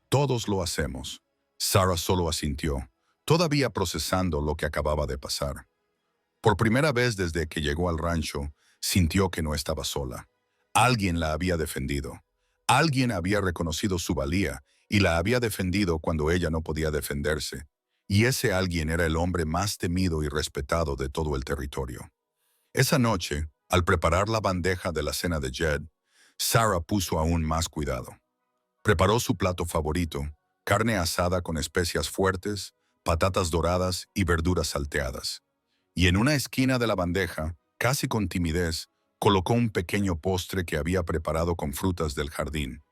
todos lo hacemos». Sarah solo asintió, todavía procesando lo que acababa de pasar. Por primera vez desde que llegó al rancho, sintió que no estaba sola. Alguien la había defendido. Alguien había reconocido su valía y la había defendido cuando ella no podía defenderse. Y ese alguien era el hombre más temido y respetado de todo el territorio. Esa noche, al preparar la bandeja de la cena de Jed, Sarah puso aún más cuidado. Preparó su plato favorito, carne asada con especias fuertes, patatas doradas y verduras salteadas. Y en una esquina de la bandeja, casi con timidez, colocó un pequeño postre que había preparado con frutas del jardín.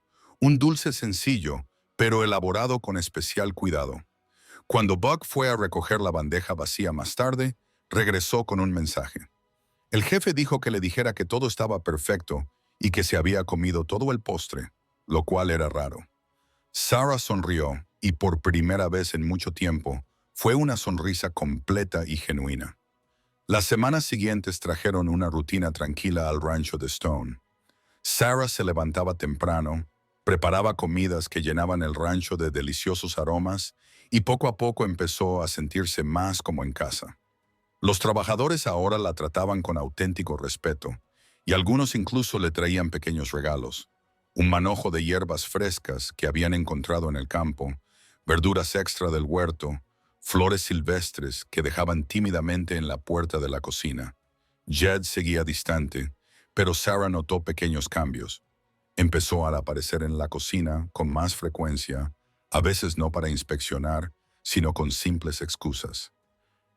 Un dulce sencillo, pero elaborado con especial cuidado. Cuando Buck fue a recoger la bandeja vacía más tarde, regresó con un mensaje. El jefe dijo que le dijera que todo estaba perfecto y que se había comido todo el postre, lo cual era raro. Sarah sonrió y por primera vez en mucho tiempo fue una sonrisa completa y genuina. Las semanas siguientes trajeron una rutina tranquila al rancho de Stone. Sarah se levantaba temprano, preparaba comidas que llenaban el rancho de deliciosos aromas y poco a poco empezó a sentirse más como en casa. Los trabajadores ahora la trataban con auténtico respeto y algunos incluso le traían pequeños regalos. Un manojo de hierbas frescas que habían encontrado en el campo, verduras extra del huerto, flores silvestres que dejaban tímidamente en la puerta de la cocina. Jed seguía distante, pero Sarah notó pequeños cambios. Empezó a aparecer en la cocina con más frecuencia, a veces no para inspeccionar, sino con simples excusas.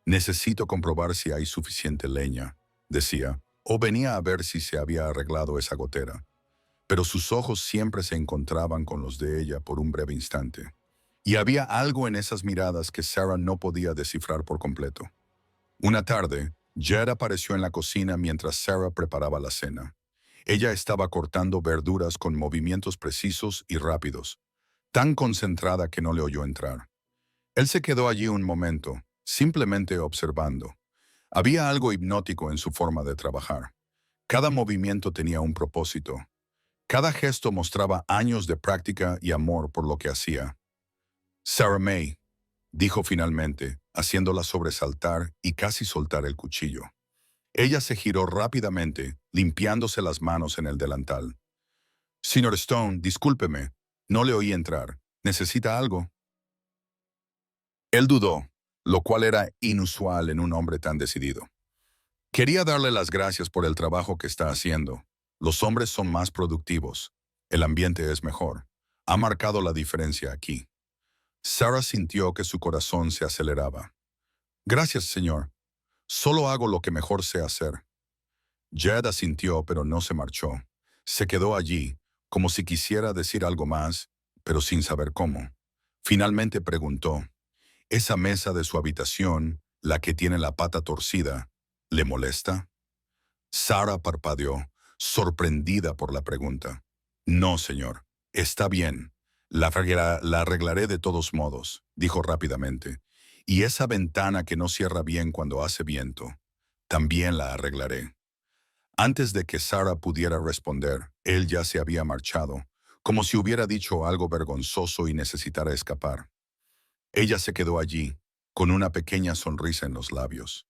«Necesito comprobar si hay suficiente leña», decía, o venía a ver si se había arreglado esa gotera. Pero sus ojos siempre se encontraban con los de ella por un breve instante. Y había algo en esas miradas que Sarah no podía descifrar por completo. Una tarde, Jed apareció en la cocina mientras Sarah preparaba la cena. Ella estaba cortando verduras con movimientos precisos y rápidos, tan concentrada que no le oyó entrar. Él se quedó allí un momento, simplemente observando. Había algo hipnótico en su forma de trabajar. Cada movimiento tenía un propósito. Cada gesto mostraba años de práctica y amor por lo que hacía. Sarah May, dijo finalmente, haciéndola sobresaltar y casi soltar el cuchillo. Ella se giró rápidamente, limpiándose las manos en el delantal. Señor Stone, discúlpeme, no le oí entrar. ¿Necesita algo? Él dudó, lo cual era inusual en un hombre tan decidido. Quería darle las gracias por el trabajo que está haciendo. Los hombres son más productivos. El ambiente es mejor. Ha marcado la diferencia aquí. Sarah sintió que su corazón se aceleraba. Gracias, señor. Solo hago lo que mejor sé hacer. Jed asintió, pero no se marchó. Se quedó allí, como si quisiera decir algo más, pero sin saber cómo. Finalmente preguntó, ¿esa mesa de su habitación, la que tiene la pata torcida, le molesta? Sarah parpadeó, sorprendida por la pregunta. No, señor. Está bien. La arreglaré de todos modos, dijo rápidamente. Y esa ventana que no cierra bien cuando hace viento, también la arreglaré. Antes de que Sarah pudiera responder, él ya se había marchado, como si hubiera dicho algo vergonzoso y necesitara escapar. Ella se quedó allí, con una pequeña sonrisa en los labios.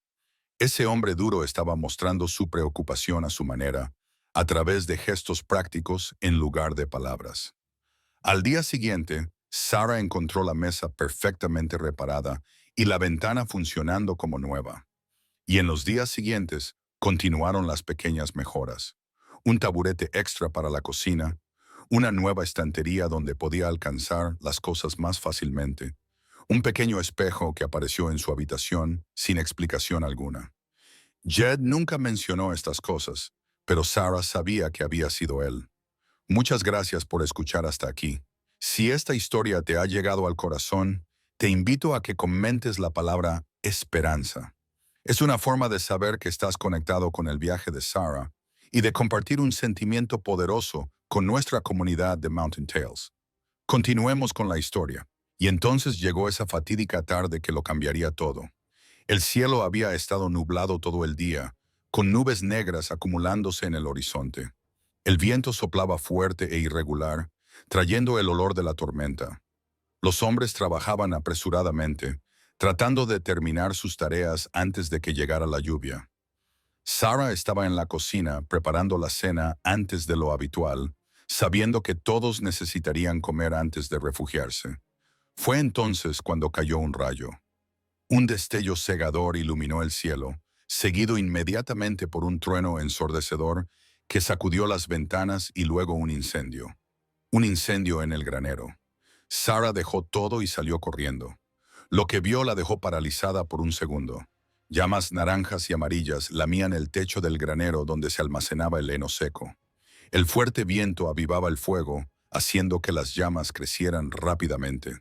Ese hombre duro estaba mostrando su preocupación a su manera, a través de gestos prácticos en lugar de palabras. Al día siguiente, Sarah encontró la mesa perfectamente reparada y la ventana funcionando como nueva. Y en los días siguientes, continuaron las pequeñas mejoras. Un taburete extra para la cocina, una nueva estantería donde podía alcanzar las cosas más fácilmente, un pequeño espejo que apareció en su habitación sin explicación alguna. Jed nunca mencionó estas cosas, pero Sarah sabía que había sido él. Muchas gracias por escuchar hasta aquí. Si esta historia te ha llegado al corazón, te invito a que comentes la palabra esperanza. Es una forma de saber que estás conectado con el viaje de Sarah y de compartir un sentimiento poderoso con nuestra comunidad de Mountain Tales. Continuemos con la historia. Y entonces llegó esa fatídica tarde que lo cambiaría todo. El cielo había estado nublado todo el día, con nubes negras acumulándose en el horizonte. El viento soplaba fuerte e irregular, trayendo el olor de la tormenta. Los hombres trabajaban apresuradamente, tratando de terminar sus tareas antes de que llegara la lluvia. Sarah estaba en la cocina preparando la cena antes de lo habitual, sabiendo que todos necesitarían comer antes de refugiarse. Fue entonces cuando cayó un rayo. Un destello cegador iluminó el cielo, seguido inmediatamente por un trueno ensordecedor que sacudió las ventanas y luego un incendio. Un incendio en el granero. Sarah dejó todo y salió corriendo. Lo que vio la dejó paralizada por un segundo. Llamas naranjas y amarillas lamían el techo del granero donde se almacenaba el heno seco. El fuerte viento avivaba el fuego, haciendo que las llamas crecieran rápidamente.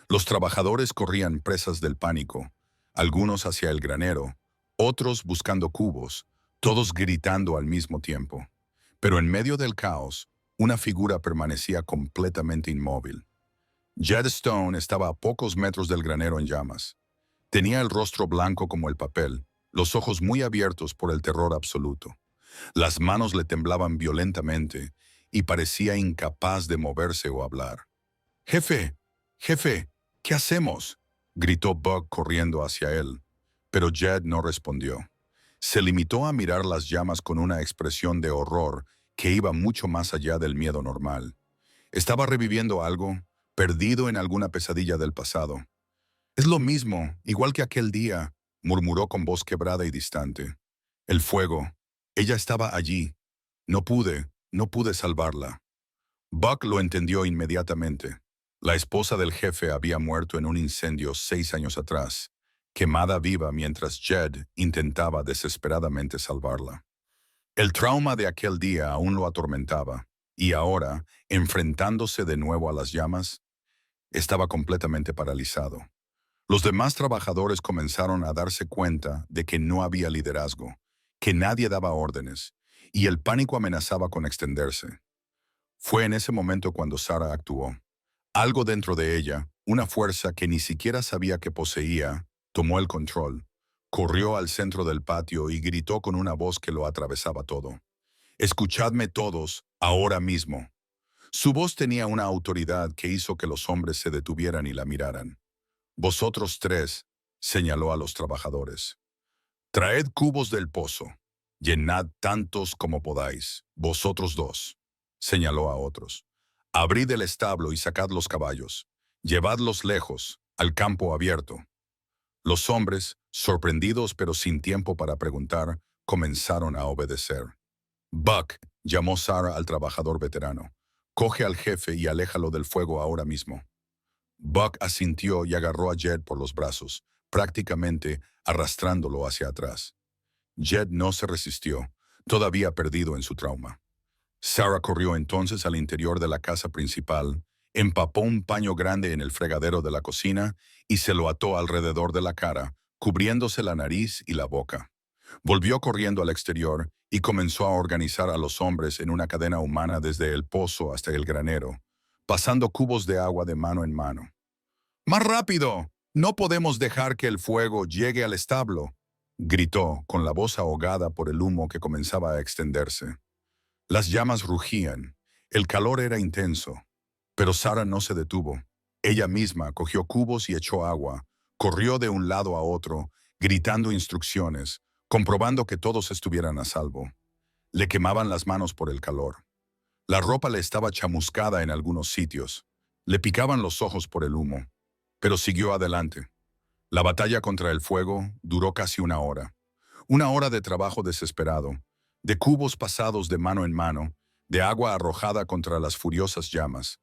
Los trabajadores corrían presas del pánico, algunos hacia el granero, otros buscando cubos, todos gritando al mismo tiempo. Pero en medio del caos, una figura permanecía completamente inmóvil. Jed Stone estaba a pocos metros del granero en llamas. Tenía el rostro blanco como el papel, los ojos muy abiertos por el terror absoluto. Las manos le temblaban violentamente y parecía incapaz de moverse o hablar. «Jefe, jefe, ¿qué hacemos?», gritó Buck corriendo hacia él. Pero Jed no respondió. Se limitó a mirar las llamas con una expresión de horror que iba mucho más allá del miedo normal. Estaba reviviendo algo, perdido en alguna pesadilla del pasado. «Es lo mismo, igual que aquel día», murmuró con voz quebrada y distante. «El fuego. Ella estaba allí. No pude salvarla». Buck lo entendió inmediatamente. La esposa del jefe había muerto en un incendio 6 años atrás, quemada viva mientras Jed intentaba desesperadamente salvarla. El trauma de aquel día aún lo atormentaba, y ahora, enfrentándose de nuevo a las llamas, estaba completamente paralizado. Los demás trabajadores comenzaron a darse cuenta de que no había liderazgo, que nadie daba órdenes, y el pánico amenazaba con extenderse. Fue en ese momento cuando Sarah actuó. Algo dentro de ella, una fuerza que ni siquiera sabía que poseía, tomó el control. Corrió al centro del patio y gritó con una voz que lo atravesaba todo. «Escuchadme todos, ahora mismo». Su voz tenía una autoridad que hizo que los hombres se detuvieran y la miraran. «Vosotros tres», señaló a los trabajadores. «Traed cubos del pozo. Llenad tantos como podáis. Vosotros dos», señaló a otros. «Abrid el establo y sacad los caballos. Llevadlos lejos, al campo abierto». Los hombres, sorprendidos pero sin tiempo para preguntar, comenzaron a obedecer. «Buck», llamó Sarah al trabajador veterano, «coge al jefe y aléjalo del fuego ahora mismo». Buck asintió y agarró a Jed por los brazos, prácticamente arrastrándolo hacia atrás. Jed no se resistió, todavía perdido en su trauma. Sarah corrió entonces al interior de la casa principal, empapó un paño grande en el fregadero de la cocina y se lo ató alrededor de la cara, cubriéndose la nariz y la boca. Volvió corriendo al exterior y comenzó a organizar a los hombres en una cadena humana desde el pozo hasta el granero, pasando cubos de agua de mano en mano. «¡Más rápido! No podemos dejar que el fuego llegue al establo», gritó, con la voz ahogada por el humo que comenzaba a extenderse. Las llamas rugían, el calor era intenso, pero Sarah no se detuvo. Ella misma cogió cubos y echó agua, corrió de un lado a otro, gritando instrucciones, comprobando que todos estuvieran a salvo. Le quemaban las manos por el calor. La ropa le estaba chamuscada en algunos sitios. Le picaban los ojos por el humo, pero siguió adelante. La batalla contra el fuego duró casi una hora de trabajo desesperado, de cubos pasados de mano en mano, de agua arrojada contra las furiosas llamas.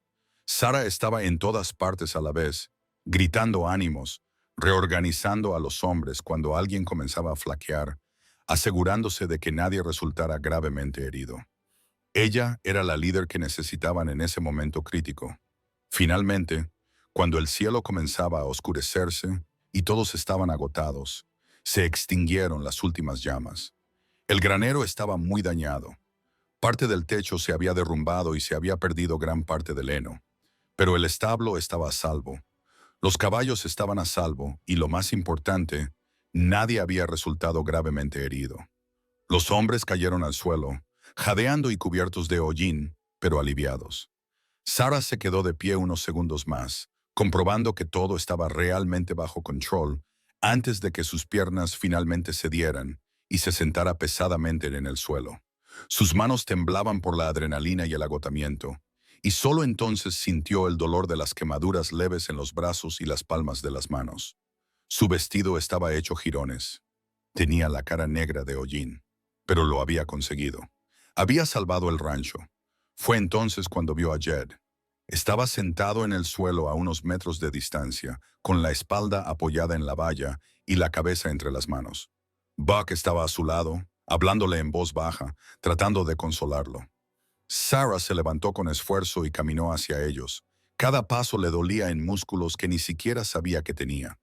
Sarah estaba en todas partes a la vez, gritando ánimos, reorganizando a los hombres cuando alguien comenzaba a flaquear, asegurándose de que nadie resultara gravemente herido. Ella era la líder que necesitaban en ese momento crítico. Finalmente, cuando el cielo comenzaba a oscurecerse y todos estaban agotados, se extinguieron las últimas llamas. El granero estaba muy dañado. Parte del techo se había derrumbado y se había perdido gran parte del heno. Pero el establo estaba a salvo. Los caballos estaban a salvo y, lo más importante, nadie había resultado gravemente herido. Los hombres cayeron al suelo, jadeando y cubiertos de hollín, pero aliviados. Sarah se quedó de pie unos segundos más, comprobando que todo estaba realmente bajo control antes de que sus piernas finalmente cedieran y se sentara pesadamente en el suelo. Sus manos temblaban por la adrenalina y el agotamiento, y solo entonces sintió el dolor de las quemaduras leves en los brazos y las palmas de las manos. Su vestido estaba hecho jirones. Tenía la cara negra de hollín, pero lo había conseguido. Había salvado el rancho. Fue entonces cuando vio a Jed. Estaba sentado en el suelo a unos metros de distancia, con la espalda apoyada en la valla y la cabeza entre las manos. Buck estaba a su lado, hablándole en voz baja, tratando de consolarlo. Sarah se levantó con esfuerzo y caminó hacia ellos. Cada paso le dolía en músculos que ni siquiera sabía que tenía.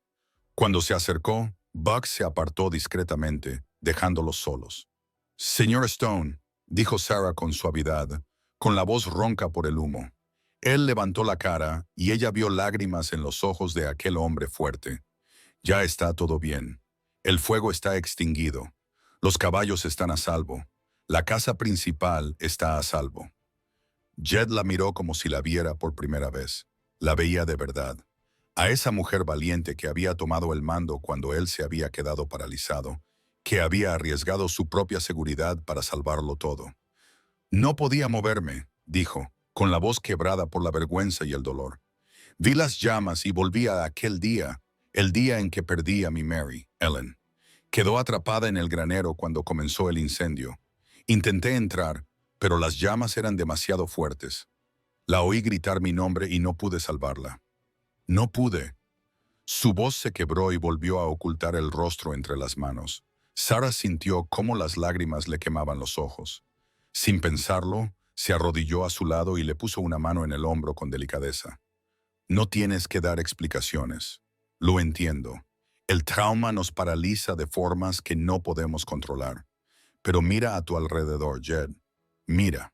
Cuando se acercó, Buck se apartó discretamente, dejándolos solos. «Señor Stone», dijo Sarah con suavidad, con la voz ronca por el humo. Él levantó la cara y ella vio lágrimas en los ojos de aquel hombre fuerte. «Ya está todo bien. El fuego está extinguido. Los caballos están a salvo. La casa principal está a salvo». Jed la miró como si la viera por primera vez. La veía de verdad. A esa mujer valiente que había tomado el mando cuando él se había quedado paralizado, que había arriesgado su propia seguridad para salvarlo todo. «No podía moverme», dijo, con la voz quebrada por la vergüenza y el dolor. «Vi las llamas y volví a aquel día, el día en que perdí a mi Mary, Ellen. Quedó atrapada en el granero cuando comenzó el incendio. Intenté entrar, pero las llamas eran demasiado fuertes. La oí gritar mi nombre y no pude salvarla. No pude». Su voz se quebró y volvió a ocultar el rostro entre las manos. Sarah sintió cómo las lágrimas le quemaban los ojos. Sin pensarlo, se arrodilló a su lado y le puso una mano en el hombro con delicadeza. «No tienes que dar explicaciones. Lo entiendo. El trauma nos paraliza de formas que no podemos controlar. Pero mira a tu alrededor, Jed. Mira».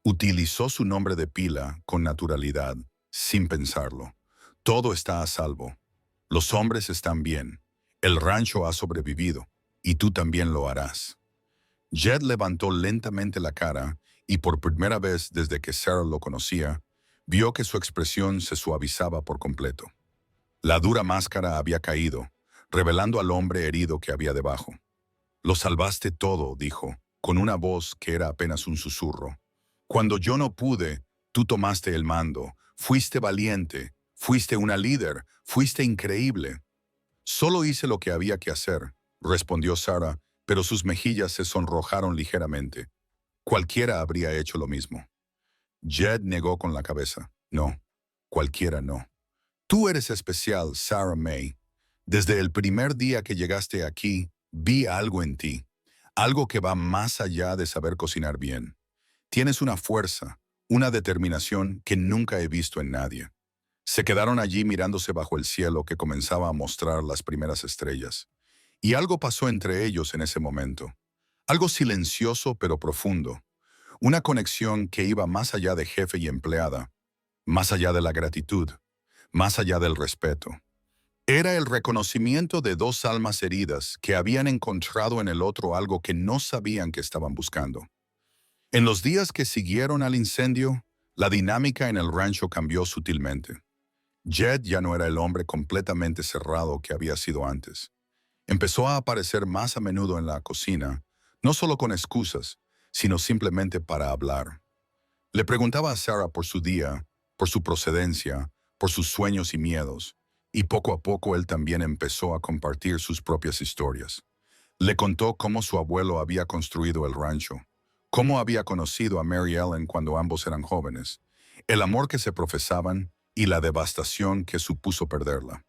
Utilizó su nombre de pila con naturalidad, sin pensarlo. «Todo está a salvo. Los hombres están bien. El rancho ha sobrevivido, y tú también lo harás. Jed levantó lentamente la cara y por primera vez desde que Sarah lo conocía, vio que su expresión se suavizaba por completo. La dura máscara había caído, revelando al hombre herido que había debajo. Lo salvaste todo, dijo, con una voz que era apenas un susurro. Cuando yo no pude, tú tomaste el mando, fuiste valiente, fuiste una líder, fuiste increíble. Solo hice lo que había que hacer, respondió Sarah, pero sus mejillas se sonrojaron ligeramente. Cualquiera habría hecho lo mismo. Jed negó con la cabeza. No, cualquiera no. Tú eres especial, Sarah May. Desde el primer día que llegaste aquí, vi algo en ti. Algo que va más allá de saber cocinar bien. Tienes una fuerza, una determinación que nunca he visto en nadie. Se quedaron allí mirándose bajo el cielo que comenzaba a mostrar las primeras estrellas. Y algo pasó entre ellos en ese momento. Algo silencioso pero profundo. Una conexión que iba más allá de jefe y empleada, más allá de la gratitud, más allá del respeto. Era el reconocimiento de dos almas heridas que habían encontrado en el otro algo que no sabían que estaban buscando. En los días que siguieron al incendio, la dinámica en el rancho cambió sutilmente. Jed ya no era el hombre completamente cerrado que había sido antes. Empezó a aparecer más a menudo en la cocina, no solo con excusas, sino simplemente para hablar. Le preguntaba a Sarah por su día, por su procedencia, por sus sueños y miedos, y poco a poco él también empezó a compartir sus propias historias. Le contó cómo su abuelo había construido el rancho, cómo había conocido a Mary Ellen cuando ambos eran jóvenes, el amor que se profesaban y la devastación que supuso perderla.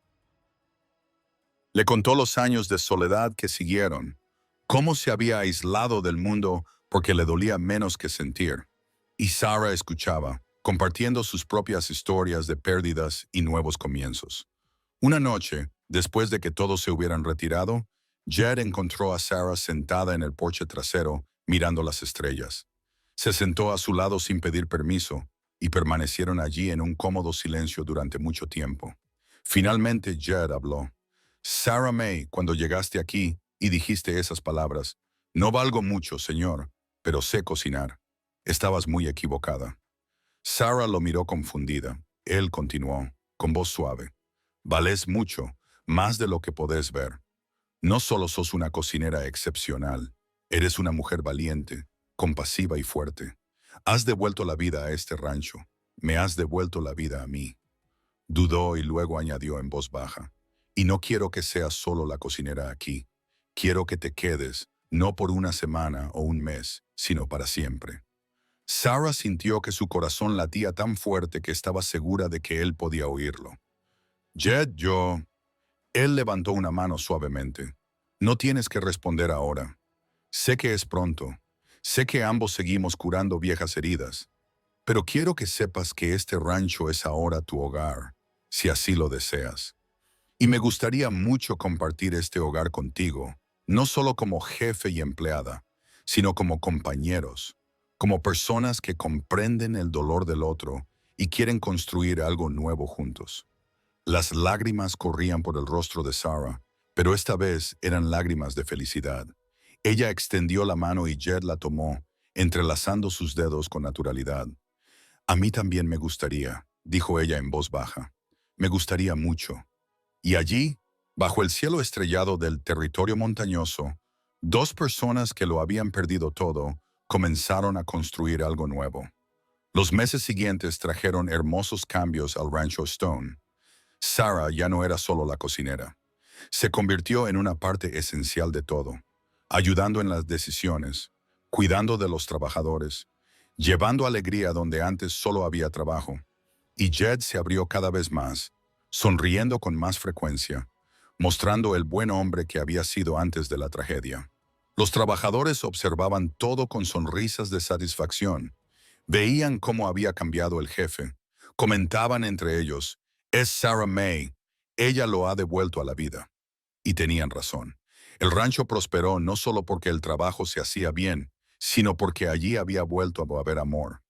Le contó los años de soledad que siguieron, cómo se había aislado del mundo porque le dolía menos que sentir. Y Sarah escuchaba, compartiendo sus propias historias de pérdidas y nuevos comienzos. Una noche, después de que todos se hubieran retirado, Jed encontró a Sarah sentada en el porche trasero, mirando las estrellas. Se sentó a su lado sin pedir permiso, y permanecieron allí en un cómodo silencio durante mucho tiempo. Finalmente Jed habló. Sarah May, cuando llegaste aquí y dijiste esas palabras, no valgo mucho, señor, pero sé cocinar. Estabas muy equivocada. Sarah lo miró confundida. Él continuó, con voz suave. Vales mucho, más de lo que podés ver. No solo sos una cocinera excepcional, eres una mujer valiente, compasiva y fuerte. Has devuelto la vida a este rancho. Me has devuelto la vida a mí. Dudó y luego añadió en voz baja. Y no quiero que seas solo la cocinera aquí. Quiero que te quedes, no por una semana o un mes, sino para siempre. Sarah sintió que su corazón latía tan fuerte que estaba segura de que él podía oírlo. Jed, yo... Él levantó una mano suavemente. No tienes que responder ahora. Sé que es pronto. Sé que ambos seguimos curando viejas heridas. Pero quiero que sepas que este rancho es ahora tu hogar, si así lo deseas. Y me gustaría mucho compartir este hogar contigo, no solo como jefe y empleada, sino como compañeros, como personas que comprenden el dolor del otro y quieren construir algo nuevo juntos. Las lágrimas corrían por el rostro de Sarah, pero esta vez eran lágrimas de felicidad. Ella extendió la mano y Jed la tomó, entrelazando sus dedos con naturalidad. A mí también me gustaría, dijo ella en voz baja. Me gustaría mucho. Y allí, bajo el cielo estrellado del territorio montañoso, dos personas que lo habían perdido todo comenzaron a construir algo nuevo. Los meses siguientes trajeron hermosos cambios al Rancho Stone. Sarah ya no era solo la cocinera. Se convirtió en una parte esencial de todo, ayudando en las decisiones, cuidando de los trabajadores, llevando alegría donde antes solo había trabajo. Y Jed se abrió cada vez más, sonriendo con más frecuencia, mostrando el buen hombre que había sido antes de la tragedia. Los trabajadores observaban todo con sonrisas de satisfacción. Veían cómo había cambiado el jefe. Comentaban entre ellos, es Sarah May, ella lo ha devuelto a la vida. Y tenían razón. El rancho prosperó no solo porque el trabajo se hacía bien, sino porque allí había vuelto a haber amor.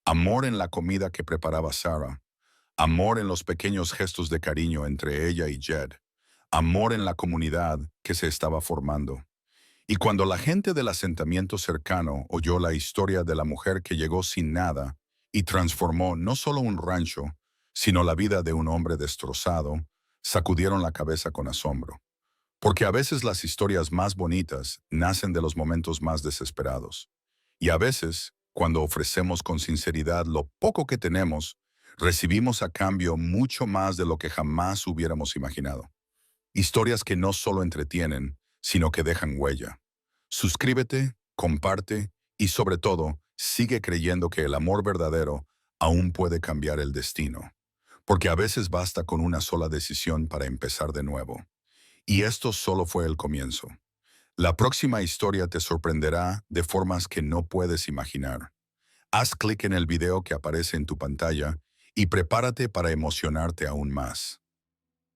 Amor en la comida que preparaba Sarah. Amor en los pequeños gestos de cariño entre ella y Jed. amor en la comunidad que se estaba formando. Y cuando la gente del asentamiento cercano oyó la historia de la mujer que llegó sin nada y transformó no solo un rancho, sino la vida de un hombre destrozado, sacudieron la cabeza con asombro. Porque a veces las historias más bonitas nacen de los momentos más desesperados. Y a veces, cuando ofrecemos con sinceridad lo poco que tenemos, recibimos a cambio mucho más de lo que jamás hubiéramos imaginado. Historias que no solo entretienen, sino que dejan huella. Suscríbete, comparte y sobre todo, sigue creyendo que el amor verdadero aún puede cambiar el destino. Porque a veces basta con una sola decisión para empezar de nuevo. Y esto solo fue el comienzo. La próxima historia te sorprenderá de formas que no puedes imaginar. Haz clic en el video que aparece en tu pantalla y prepárate para emocionarte aún más.